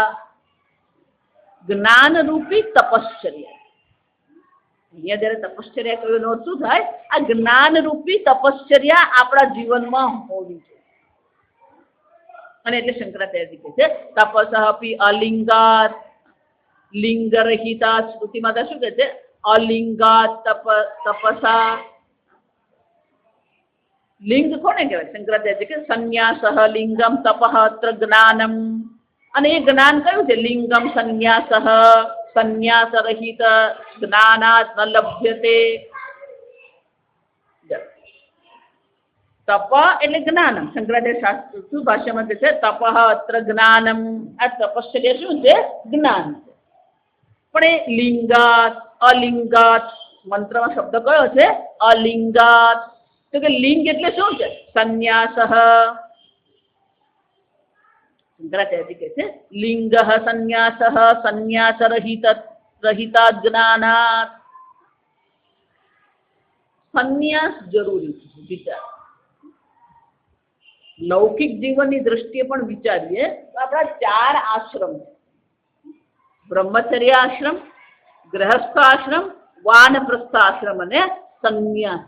જ્ઞાન રૂપી તપશ્ચર્યા. અહીંયા જયારે તપશ્ચર્યા કહ્યું એનો અર્થ શું થાય? આ જ્ઞાન રૂપી તપશ્ચર્યા આપણા જીવનમાં હોવી જોઈએ. અને એટલે શંકરાચાર્ય કહે છે તપસઃ અપી અલિંગાત, લિંગરહિતા. શ્રુતિ માતા શું કહે છે? અલિંગાત તપસા. લિંગ કોને કહેવાય? શંકરાચાર્ય કે સંન્યાસઃ લિંગમ તપઃ અત્ર જ્ઞાનમ. અને એ જ્ઞાન કયું છે? લિંગમ સંન્યાસઃ, સંન્યાસ રહિત જ્ઞાનાત ન લભ્યતે. તપ એટલે જ્ઞાનમ. શંકરાચાર્ય શાસ્ત્ર ભાષ્યમાં કહે છે તપઃ અત્ર જ્ઞાનમ. આ તપશ્ચર્યા શું છે? જ્ઞાન છે. પણ એ લિંગાત અલિંગાત મંત્રમાં શબ્દ કયો છે? અલિંગાત. તો કે લિંગ એટલે શું છે? સંન્યાસ. શંકરાચાર્ય કહે છે લિંગ સંન્યાસ, સંન્યાસ રહિતા જ્ઞાનાત. સંન્યાસ જરૂરી છે. વિચાર લૌકિક જીવનની દ્રષ્ટિએ પણ વિચારીએ તો આપણા 4 આશ્રમ છે: બ્રહ્મચર્ય આશ્રમ, ગૃહસ્થ આશ્રમ, વાનપ્રસ્થ આશ્રમ અને સંન્યાસ.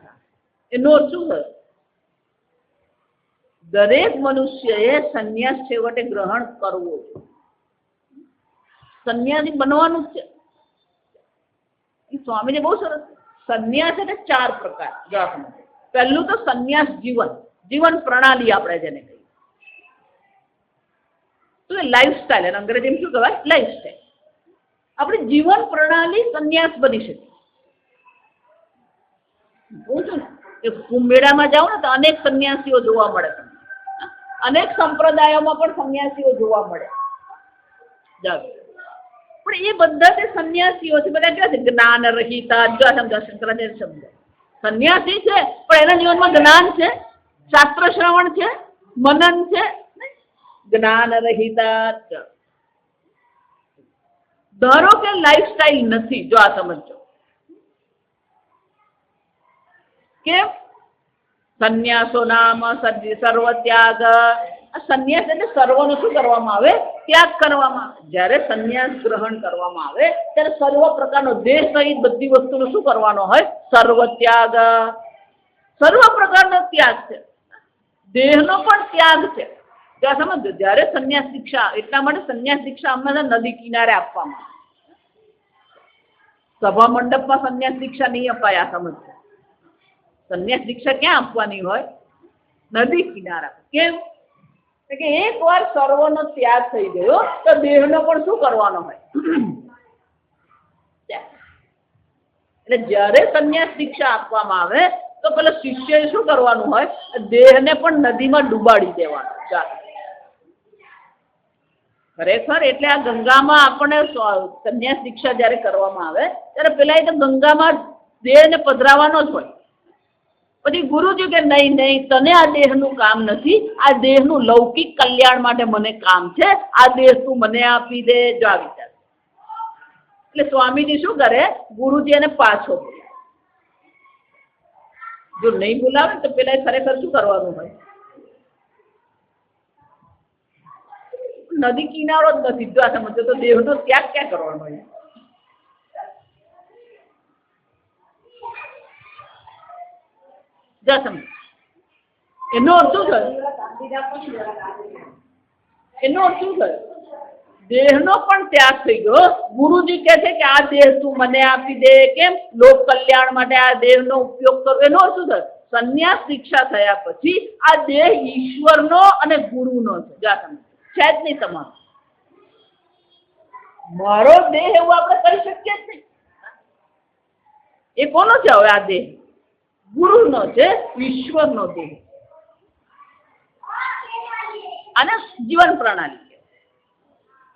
એનો શું થયો? દરેક મનુષ્યએ સંન્યાસ છેવટે ગ્રહણ કરવો જોઈએ. સંન્યાસી બનવાનું જ છે. એ સ્વામીને બહુ સરસ. સંન્યાસ એટલે 4 પ્રકાર. પહેલું તો સંન્યાસ જીવન, જીવન પ્રણાલી આપણે જેને કહીએ. તો એ લાઈફસ્ટાઈલ, અને અંગ્રેજીમાં શું કહેવાય? લાઈફસ્ટાઈલ. આપણી જીવન પ્રણાલી સંન્યાસ બની શકે. હું છું ને કુંભ મેળામાં જાઓ ને તો અનેક સંન્યાસીઓ જોવા મળે. અનેક સંપ્રદાયોમાં પણ સંન્યાસીઓ જોવા મળે. પણ એ બધા જે સંન્યાસીઓ છે બધા કેવા છે? જ્ઞાન રહિતા. શંકરાચાર્ય શબ્દ સંન્યાસી છે પણ એના જીવનમાં જ્ઞાન છે, શાસ્ત્ર શ્રવણ છે, મનન છે. જ્ઞાન રહિતા. ધારો કે લાઈફસ્ટાઈલ નથી. જો આ સમજો કેમ? સંન્યાસો નામ સર્વ ત્યાગ. સંન્યાસ એટલે સર્વનો શું કરવામાં આવે? ત્યાગ કરવામાં આવે. જ્યારે સંન્યાસ ગ્રહણ કરવામાં આવે ત્યારે સર્વ પ્રકારનો દેહ સહિત બધી વસ્તુનો શું કરવાનો હોય? સર્વ ત્યાગ. સર્વ પ્રકારનો ત્યાગ છે. દેહનો પણ ત્યાગ છે. ત્યાં સમજો, જ્યારે સંન્યાસ દીક્ષા, એટલા માટે સંન્યાસ દીક્ષા હંમેશા નદી કિનારે આપવામાં આવે. સભા મંડપમાં સંન્યાસ દીક્ષા નહીં અપાય. આ સમજો, સંન્યાસ દીક્ષા ક્યાં આપવાની હોય? નદી કિનારા. કેમ? કે એક વાર સર્વનો ત્યાગ થઈ ગયો તો દેહનો પણ શું કરવાનો હોય? એટલે જ્યારે સંન્યાસ દીક્ષા આપવામાં આવે તો પેલા શિષ્યએ શું કરવાનું હોય? દેહને પણ નદીમાં ડૂબાડી દેવાનો. ખરેખર એટલે આ ગંગામાં આપણને સંન્યાસ દીક્ષા જયારે કરવામાં આવે ત્યારે પેલા એ તો ગંગામાં દેહને પધરાવાનો જ હોય. પછી ગુરુજી કે નહીં નહીં, તને આ દેહનું કામ નથી. આ દેહનું લૌકિક કલ્યાણ માટે મને કામ છે. આ દેહ તું મને આપી દે. જો આ વિચાર. એટલે સ્વામીજી શું કરે? ગુરુજી એને પાછો બોલાવે. જો નહીં બોલાવે તો પેલા ખરેખર શું કરવાનું હોય? નદી કિનારો જ નથી. જો આ સમજો તો દેહનો ત્યાગ ક્યાં કરવાનો હોય? એનો અર્થ શું થયો? એનો અર્થ શું થયો? દેહનો પણ ત્યાગ થઈ ગયો. ગુરુજી કહે છે કે આ દેહ તું મને આપી દે. કેમ? લોક કલ્યાણ માટે આ દેહનો ઉપયોગ કરવો. એનો અર્થ શું થયો? સંન્યાસ દીક્ષા થયા પછી આ દેહ ઈશ્વરનો અને ગુરુનો છે. છે જ નહીં તમારો. મારો દેહ એવું આપણે કરી શકીએ જ નહીં. એ કોનો છે હવે? આ દેહ ગુરુનો છે, ઈશ્વરનો દેહ અને જીવન પ્રણાલી.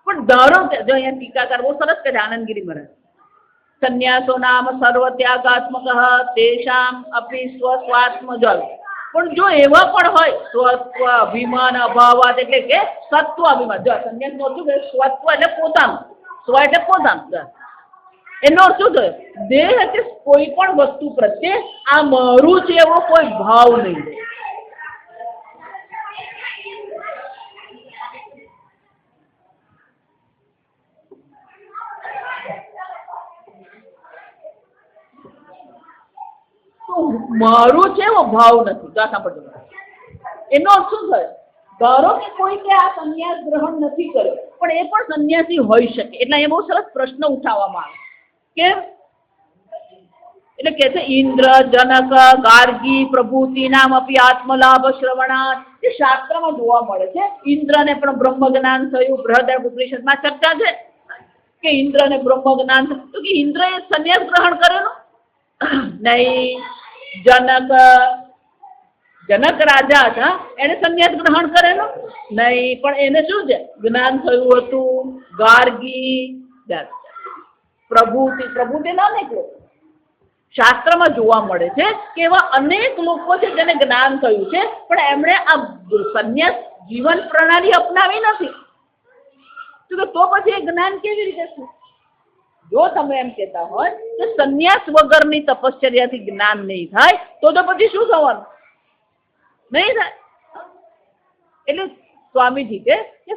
પણ ધારો કે જો અહીંયા ટીકાકાર બહુ સરસ કહે છે આનંદગીરી મહારાજ, સંન્યાસો નામ સર્વ ત્યાગાત્મક તેષામ અપી સ્વસ્વાત્મજલ. પણ જો એવા પણ હોય સ્વત્વ અભિમાન અભાવાત એટલે કે સત્વ અભિમાન, જો સંન્યાસ નો શું કે સ્વત્વ એટલે પોતાનું, સ્વ એટલે પોતાનું, એનો અર્થ શું થયો? દેહ કે કોઈ પણ વસ્તુ પ્રત્યે આ મારું છે એવો કોઈ ભાવ નહીં. મારું છે એવો ભાવ નથી. તો આ સાંભળજો, એનો અર્થ શું થયો? ધારો કે કોઈ કે આ સંન્યાસ ગ્રહણ નથી કર્યો પણ એ પણ સંન્યાસી હોઈ શકે. એટલે એ બહુ સરસ પ્રશ્ન ઉઠાવવામાં આવે. કેમ? એટલે કે છે ઇન્દ્ર, જનક, ગાર્ગી પ્રભુતિ નામ અપી આત્મલાભ શ્રવણાત. એ શાસ્ત્રમાં જોવા મળે છે. ઇન્દ્રને પણ બ્રહ્મ જ્ઞાન થયું. બૃહદ ઉપનિષદમાં ચર્ચા છે કે ઇન્દ્રને બ્રહ્મ જ્ઞાન થયું. તો કે ઇન્દ્રએ સંન્યાસ ગ્રહણ કરેલું નહીં. જનક રાજા હતા, એને સંન્યાસ ગ્રહણ કરેલો નહીં, પણ એને શું છે? જ્ઞાન થયું હતું. ગાર્ગી, પ્રભુતિ ના નીકળ્યો. શાસ્ત્રમાં જોવા મળે છે કે એવા અનેક લોકો છે જેને જ્ઞાન થયું છે પણ એમણે આ સંન્યાસ જીવન પ્રણાલી અપનાવી નથી. તો પછી એ જ્ઞાન કેવી રીતે છે? જો તમે એમ કહેતા હોય કે સંન્યાસ વગરની તપશ્ચર્યાથી જ્ઞાન નહીં થાય તો પછી શું થવાનું? નહીં થાય. એટલે સ્વામીજી કે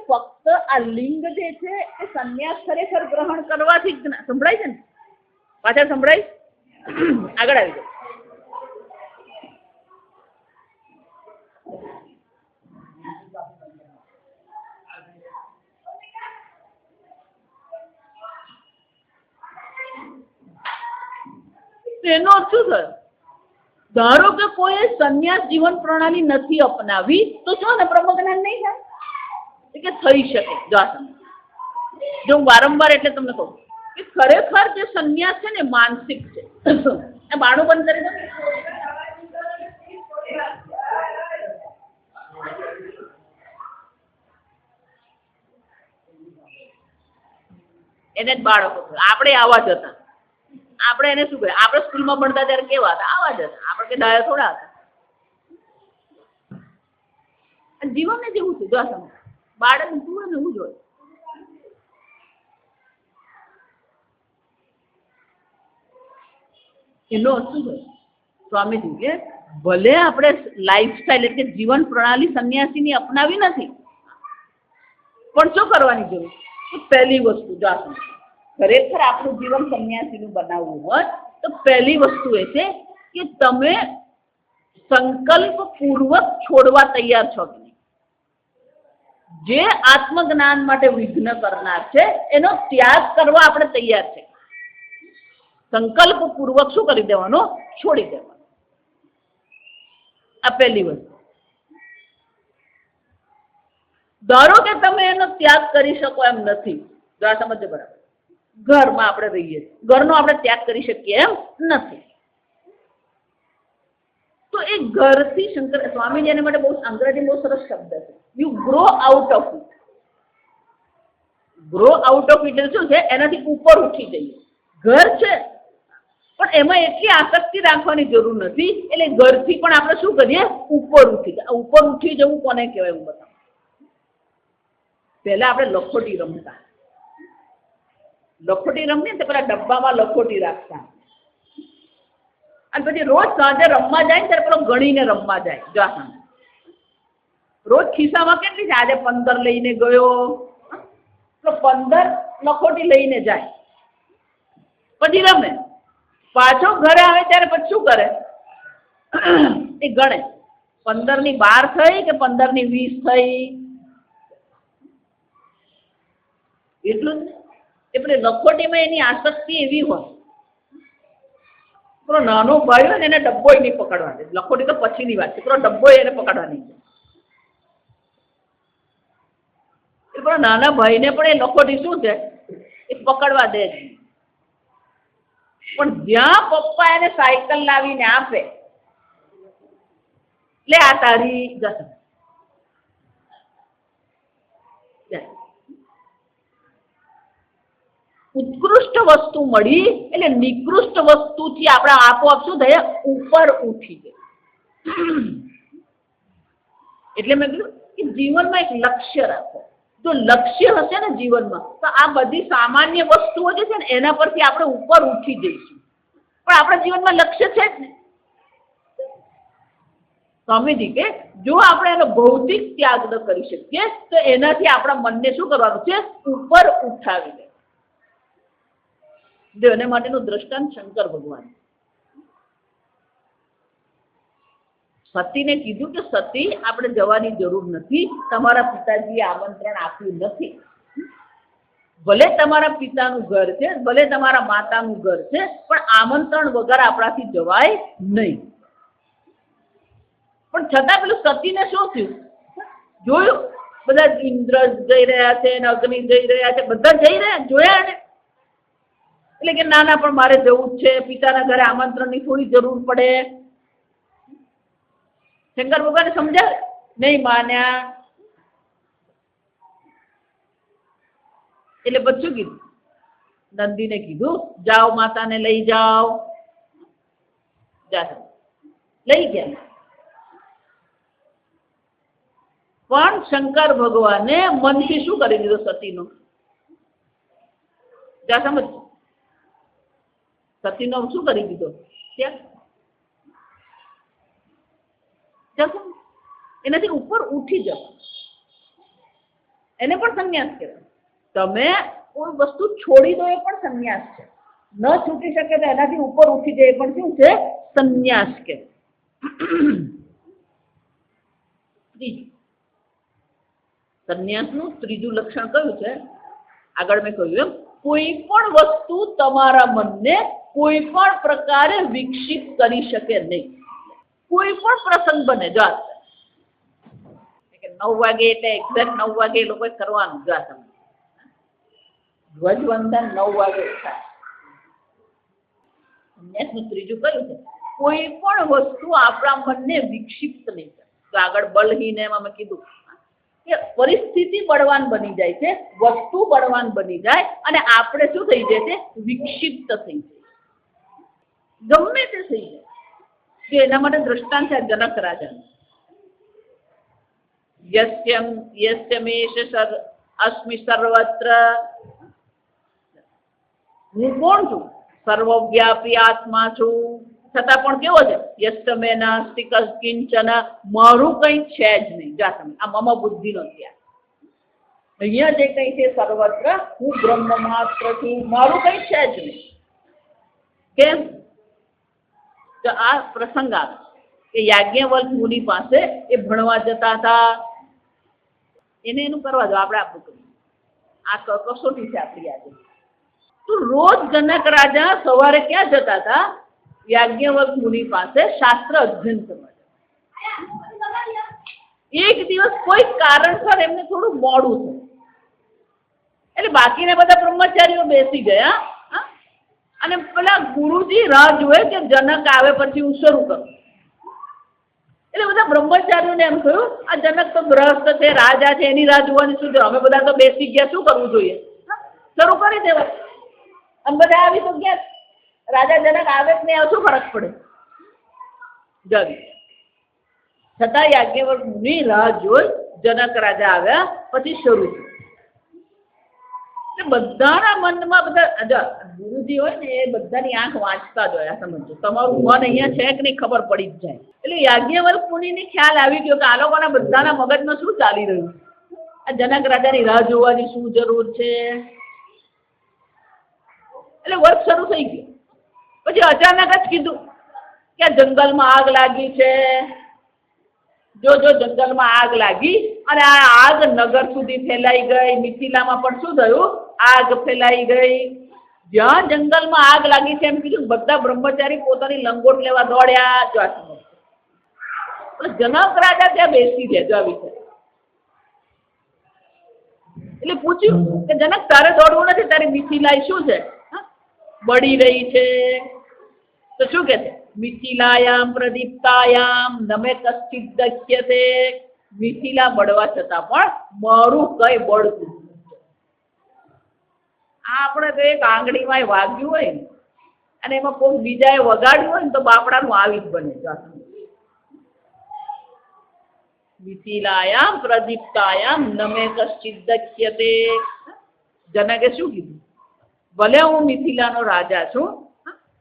ફક્ત આ લિંગ જે છે એ સંન્યાસ ખરેખર ગ્રહણ કરવાથી સંભળાય છે ને? પાછળ સંભળાય, આગળ આવી જાય. એનો અર્થ શું થયો? ધારો કે કોઈ સંન્યાસ જીવન પ્રણાલી નથી અપનાવી તો જો ને બ્રહ્મ જ્ઞાન નહીં થાય કે થઈ શકે. જો હું વારંવાર એટલે તમને કહું કે ખરેખર જે સંન્યાસ છે ને માનસિક છે. બાણું બંધ કરી દો. એને જ બાળકો આપણે આવા જ હતા. આપણે એને શું કહે? આપણે સ્કૂલમાં ભણતા ત્યારે કેવા હતા? આવા જ હતા. આપણે કે ડાયા થોડા હતા. જીવન ને જેવું છે. જો આ સમય બાળક જુએ ને એવું જ હોય. એનો અર્થ શું છે? સ્વામીજી કે ભલે આપણે લાઈફસ્ટાઈલ એટલે જીવન પ્રણાલી સંન્યાસીની અપનાવી નથી પણ શું કરવાની જરૂર? પહેલી વસ્તુ જો આ સમય ખરેખર આપણું જીવન સંન્યાસીનું બનાવવું હોય તો પહેલી વસ્તુ એ છે કે તમે સંકલ્પ પૂર્વક છોડવા તૈયાર છો કે નહીં. જે આત્મજ્ઞાન માટે વિઘ્ન કરનાર છે એનો ત્યાગ કરવા આપણે તૈયાર છે. સંકલ્પ પૂર્વક શું કરી દેવાનો? છોડી દેવાનો. આ પહેલી વસ્તુ. ધારો કે તમે એનો ત્યાગ કરી શકો એમ નથી. જો આ સમજજો બરાબર. ઘરમાં આપણે રહીએ, ઘરનો આપણે ત્યાગ કરી શકીએ એમ નથી. તો એ ઘરથી શંકર સ્વામીજી એના માટે બહુ અંગ્રેજી બહુ સરસ શબ્દ છે, you grow out of it. Grow out of it શું છે? એનાથી ઉપર ઉઠી જઈએ. ઘર છે પણ એમાં એટલી આસક્તિ રાખવાની જરૂર નથી. એટલે ઘરથી પણ આપણે શું કરીએ? ઉપર ઉઠી જાય. ઉપર ઉઠી જવું કોને કહેવાય હું બતાવું. પહેલા આપણે લખોટી રમતા. લખોટી રમીએ તો પેલા ડબ્બામાં લખોટી રાખતા અને પછી રોજ સાંજે રમવા જાય ને ત્યારે પેલો ગણીને રમવા જાય. જો રોજ ખિસ્સામાં કેટલી છે? આજે 15 લઈને ગયો તો 15 લખોટી લઈને જાય. પછી રમે. પાછો ઘરે આવે ત્યારે પછી શું કરે? એ ગણે 15 ની 12 થઈ કે 15 ની 20 થઈ. એટલું જ. એટલે લખોટીમાં એની આસક્તિ એવી હોય. પેલો નાનો ભાઈ હોય ને એને ડબ્બો નહીં પકડવા દે. લખોટી તો પછીની વાત છે. પેલો ડબ્બો એને પકડવા નહીં. એ પેલો નાના ભાઈને પણ એ લખોટી શું છે? એ પકડવા દે છે. પણ જ્યાં પપ્પા એને સાયકલ લાવીને આપે લે આ તારી જશે. ઉત્કૃષ્ટ વસ્તુ મળી એટલે નિકૃષ્ટ વસ્તુથી આપણે આપોઆપ શું થયા ઉપર ઉઠી ગયા. એટલે મેં કીધું કે જીવનમાં એક લક્ષ્ય રાખો. જો લક્ષ્ય હશે ને જીવનમાં તો આ બધી સામાન્ય વસ્તુઓ જે છે ને એના પરથી આપણે ઉપર ઉઠી જઈશું. પણ આપણા જીવનમાં લક્ષ્ય છે જ ને. સ્વામીજી કે જો આપણે એનો ભૌતિક ત્યાગ ન કરી શકીએ તો એનાથી આપણા મનને શું કરવાનું છે ઉપર ઉઠાવી દે. જો એના માટેનું દ્રષ્ટાંત શંકર ભગવાન. સતીને કીધું કે સતી આપણે જવાની જરૂર નથી, તમારા પિતાજીએ આમંત્રણ આપ્યું નથી. ભલે તમારા પિતાનું ઘર છે, ભલે તમારા માતાનું ઘર છે, પણ આમંત્રણ વગર આપણાથી જવાય નહીં. પણ છતાં પેલું સતીને શું થયું જોયું, બધા ઇન્દ્ર જઈ રહ્યા છે, અગ્નિ જઈ રહ્યા છે, બધા જઈ રહ્યા જોયા ને. એટલે કે ના ના પણ મારે જવું જ છે, પિતાના ઘરે આમંત્રણની થોડી જરૂર પડે. શંકર ભગવાને સમજાવે નહીં માન્યા. એટલે પછી કીધું નંદીને કીધું જાઓ માતાને લઈ જાઓ. લઈ ગયા. પણ શંકર ભગવાને મનથી શું કરી દીધું સતીનો જા સમજ. સતીનો શું કરી દીધો ત્યાં એનાથી ઉપર ઉઠી જાવ. એને પણ સંન્યાસ કહેવાય. તમે કોઈ વસ્તુ છોડી દો એ પણ સંન્યાસ છે. ન છૂટી શકે તો એનાથી ઉપર ઉઠી જાય એ પણ શું છે સંન્યાસ કહેવાય. સંન્યાસનું ત્રીજું લક્ષણ કયું છે આગળ મેં કહ્યું એમ કોઈ પણ વસ્તુ તમારા મનને કોઈ પણ પ્રકારે વિક્ષિત કરી શકે નહીં. કોઈ પણ પ્રસંગ બને જો 9 વાગે એટલે એક્ઝેક્ટ 9 વાગે એ લોકોએ કરવાનું. જો તમે ધ્વજવંદન 9 વાગે થાય. સંન્યાસનું ત્રીજું કયું છે કોઈ પણ વસ્તુ આપણા મનને વિક્ષિપ્ત નહીં કરે. તો આગળ બલહીન એમાં મેં કીધું કે પરિસ્થિતિ બળવાન બની જાય છે, વસ્તુ બળવાન બની જાય અને આપણે શું થઈ જાય છે વિક્ષિપ્ત થઈ જાય, ગમે તે થઈ જાય. કે એના માટે દ્રષ્ટાંત છે જનક રાજા. અસ્મિ સર્વત્ર, હું કોણ છું સર્વવ્યાપી આત્મા છું, છતાં પણ કેવો છે યસ્તમે નાસ્તિ કિંચન, મારું કઈ છે જ નહીં. જા તમે આ મમ બુદ્ધિ નો ત્યાગ. અહીંયા જે કઈ છે સર્વત્ર હું બ્રહ્મ માત્ર છું, મારું કઈ છે જ નહીં. કેમ તો આ પ્રસંગ આવે કે યાજ્ઞવલ્ક મુનિ પાસે એ ભણવા જતા હતા. એને એનું કરવા દો, આપણે આપણું કરીએ. આ કસોટી છે આપણી આજે. તો રોજ જનક રાજા સવારે ક્યાં જતા હતા યાજ્ઞવલ્ક મુનિ પાસે શાસ્ત્ર અધ્યયન કરવા. એક દિવસ કોઈ કારણસર એમને થોડું મોડું થયું એટલે બાકીના બધા બ્રહ્મચારીઓ બેસી ગયા અને પેલા ગુરુજી રાહ જોવે કે જનક આવે પછી હું શરૂ કરું. એટલે બધા બ્રહ્મચારીઓને એમ થયું આ જનક તો ગ્રસ્ત છે, રાજા છે, એની રાહ જોવાની શું છે, અમે બધા તો બેસી ગયા, શું કરવું જોઈએ, શરૂ કરી દેવા. અમે બધા આવી તો ગયા, રાજા જનક આવે જ નહીં, શું ફરક પડે. જવી છતાં યાજ્ઞવલ્ક મુનિ રાહ જોઈ, જનક રાજા આવ્યા પછી શરૂ થયું. બધાના મનમાં બધા ગુરુજી હોય ને એ બધાની આંખ વાંચતા જ હોય. આ સમજો તમારું મન અહીંયા છે કે નહીં ખબર પડી જ જાય. એટલે યાજ્ઞવલ્ક મુનિને ખ્યાલ આવી ગયો કે આ લોકોના બધાના મગજમાં શું ચાલી રહ્યું, આ જનક રાજાની રાહ જોવાની શું જરૂર છે. એટલે વર્ક શરૂ થઈ ગયો. પછી અચાનક જ કીધું કે આ જંગલમાં આગ લાગી છે. જો જંગલમાં આગ લાગી અને આ આગ નગર સુધી ફેલાઈ ગઈ. મિથિલામાં પણ શું થયું, આગ ફેલાઈ ગઈ. જ્યાં જંગલમાં આગ લાગી છે એમ કીધું, બધા બ્રહ્મચારી પોતાની લંગોટ લેવા દોડ્યા. જનક રાજા ત્યાં બેસી ગયા. જો આવી છે એટલે પૂછ્યું કે જનક તારે દોડવું નથી, તારી મિથિલા શું છે બળી રહી છે. તો શું કે છે? મિથિલાયામ પ્રદીપ્તાયામ નમે કશ્ચિદ દક્ષ્યતે. મિથિલા બળવા છતાં પણ મારું કઈ બળતું. આપણે તો એક આંગળીમાં વાગ્યું હોય ને અને એમાં કોઈ બીજાએ વગાડ્યું હોય ને તો બાપડાનું આવી જ બને. મિથિલાયામ પ્રદીપ્તાયામ નમે કશ્ચિદ દક્ષ્યતે. જનકે શું કીધું? ભલે હું મિથિલાનો રાજા છું,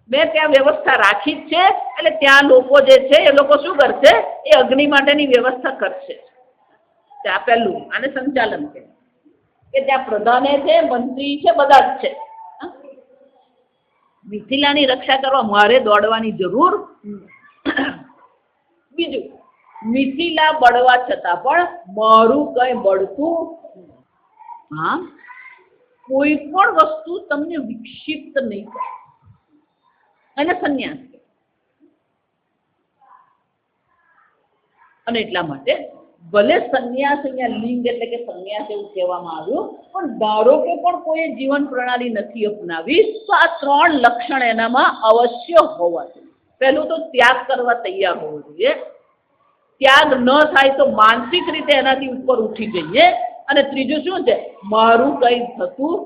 મેં ત્યાં વ્યવસ્થા રાખી જ છે, એટલે ત્યાં લોકો જે છે એ લોકો શું કરશે? એ અગ્નિ માટેની વ્યવસ્થા કરશે. ત્યાં પહેલું આને સંચાલન છે કે ત્યાં પ્રધાને છે, મંત્રી છે, બધા જ છે. મિથિલાની રક્ષા કરવા મારે દોડવાની જરૂર. બીજું, મિથિલા બળવા છતાં પણ મારું કઈ બળતું. હા, કોઈ પણ વસ્તુ તમને વિક્ષિપ્ત નહીં કરે. અને સંન્યાસ. અને એટલા માટે ભલે સંન્યાસ અહીંયા લિંગ એટલે કે સંન્યાસ એવું કહેવામાં આવ્યું, પણ ધારો કે પણ કોઈ જીવન પ્રણાલી નથી અપનાવી તો આ 3 લક્ષણ એનામાં અવશ્ય હોવા જોઈએ. પહેલું તો ત્યાગ કરવા તૈયાર હોવો જોઈએ. ત્યાગ ન થાય તો માનસિક રીતે એનાથી ઉપર ઉઠી જઈએ. અને ત્રીજું શું છે? મારું કઈ થતું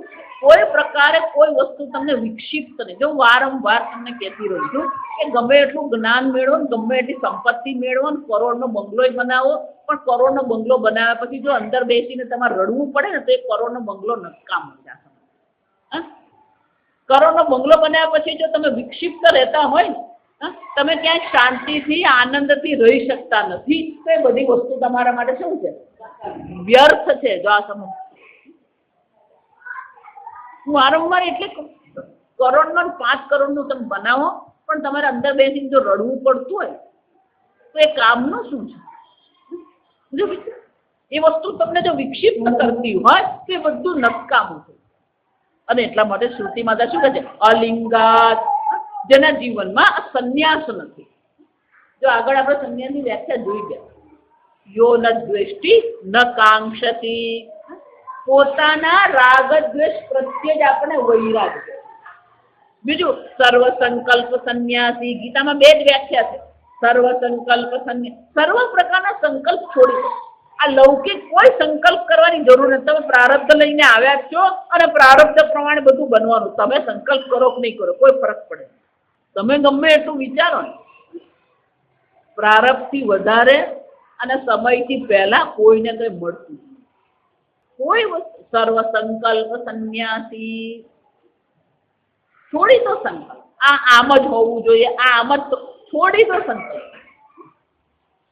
કોઈ પ્રકારે કોઈ વસ્તુ તમને વિક્ષિપ્ત નહીં. જો વારંવાર તમને કહેતી રહું છું કે ગમે એટલું જ્ઞાન મેળવો ને ગમે એટલી સંપત્તિ મેળવો ને કરોડનો બંગલો બનાવો, પણ કરોડનો બંગલો બનાવ્યા પછી જો અંદર બેસીને તમારે રડવું પડે ને તો એ કરોડનો બંગલો નકામો જશે. કરોડનો બંગલો બનાવ્યા પછી જો તમે વિક્ષિપ્ત રહેતા હોય ને, તમે ક્યાંય શાંતિથી આનંદથી રહી શકતા નથી, તો એ બધી વસ્તુ તમારા માટે શું છે? વ્યર્થ છે. જો આ સમજ વારંવાર એટલે કરોડનો 5 કરોડનું તમે બનાવો પણ તમારે અંદર બેસીને જો રડવું પડતું હોય તો એ કામનું શું છે? એ વસ્તુ તમને જો વિક્ષિપ્ત કરતી હોય તો એ બધું નકામું છે. અને એટલા માટે શ્રુતિ માતા શું કહે છે? અલિંગાત. જેના જીવનમાં સંન્યાસ નથી. જો આગળ આપણે સંન્યાસની વ્યાખ્યા જોઈ ગયા. યો ન દ્વેષ્ટિ ન કાંક્ષતી. પોતાના રાગ દ્વેષ પ્રત્યે જ આપણે વૈરાગ છે. બીજું સર્વ સંકલ્પ સંન્યાસી. ગીતામાં 2 જ વ્યાખ્યા છે. સર્વ સંકલ્પ સંન્યાસ. સર્વ પ્રકારના સંકલ્પ છોડી દો. આ લૌકિક કોઈ સંકલ્પ કરવાની જરૂર નથી. તમે પ્રારબ્ધ લઈને આવ્યા છો અને પ્રારબ્ધ પ્રમાણે બધું બનવાનું. તમે સંકલ્પ કરો કે નહીં કરો કોઈ ફરક પડે. તમે ગમે એટલું વિચારો ને, પ્રારબ્ધથી વધારે અને સમયથી પહેલા કોઈને કઈ મળતું કોઈ વસ્તુ. સર્વ સંકલ્પ સંન્યાસી. છોડી દો સંકલ્પ. આ આમ જ હોવું જોઈએ, આ આમ જ. છોડી દો સંકલ્પ.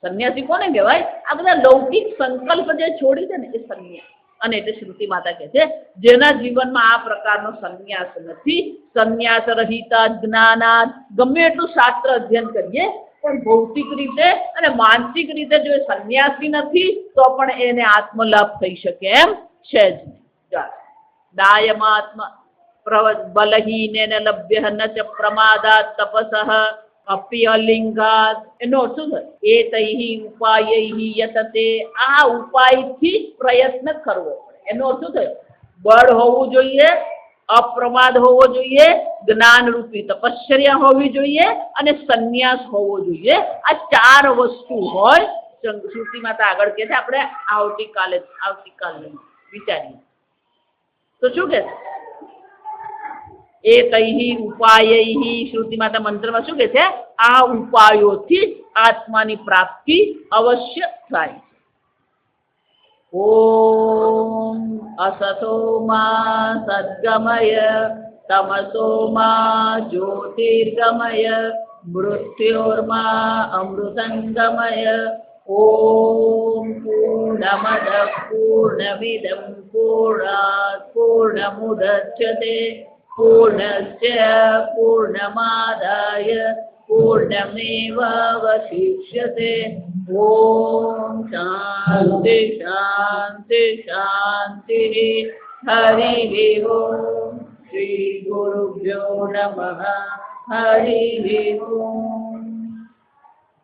સંન્યાસી કોને કહેવાય? આ બધા લૌકિક સંકલ્પ જે છોડી દે ને એ સંન્યાસ. અને એટલે શ્રુતિ માતા કહે છે જેના જીવનમાં આ પ્રકારનો સંન્યાસ નથી, સંન્યાસ રહિત જ્ઞાનાદ. ગમે એટલું શાસ્ત્ર અધ્યયન કરીએ પણ ભૌતિક રીતે અને માનસિક રીતે જો એ સંન્યાસી નથી તો પણ એને આત્મલાભ થઈ શકે એમ છે જ નહીં. દાયમાત્મ બલહીનેન લભ્ય ન ચ પ્રમાદાત તપસઃ અપી અલિંગાત. એનો અર્થ શું થાય? એ તૈહિ ઉપાયૈહિ યતતે. આ ઉપાયથી પ્રયત્ન કરવો પડે. એનો અર્થ શું થાય? બળ હોવું જોઈએ, અપ્રમાદ હોવો જોઈએ, જ્ઞાન રૂપી તપશ્ચર્યા હોવી જોઈએ અને સંન્યાસ હોવો જોઈએ. આ 4 વસ્તુ હોય. શ્રુતિ માતા આગળ કહે છે, આપણે આવતીકાલે વિચારીએ તો શું કહે છે? એ તૈહિ ઉપાયૈહિ. શ્રુતિ માતા મંત્રમાં શું કહે છે? આ ઉપાયોથી જ આત્માની પ્રાપ્તિ અવશ્ય થાય. ઓમ અસતો માં સદ્ગમય તમસો માં જ્યોતિર્ગમય મૃત્યોર્મા અમૃતંગમય. ઓમ પૂર્ણમદ પૂર્ણમિદં પૂર્ણાત પૂર્ણમુદચ્યતે પૂર્ણસ્ય પૂર્ણમાદાય પૂર્ણમેવાવશિષ્યતે. ઓમ શાંતિ શાંતિ શાંતિ. હરિ ઓમ. શ્રી ગુરુભ્યો નમઃ. હરિ ઓમ.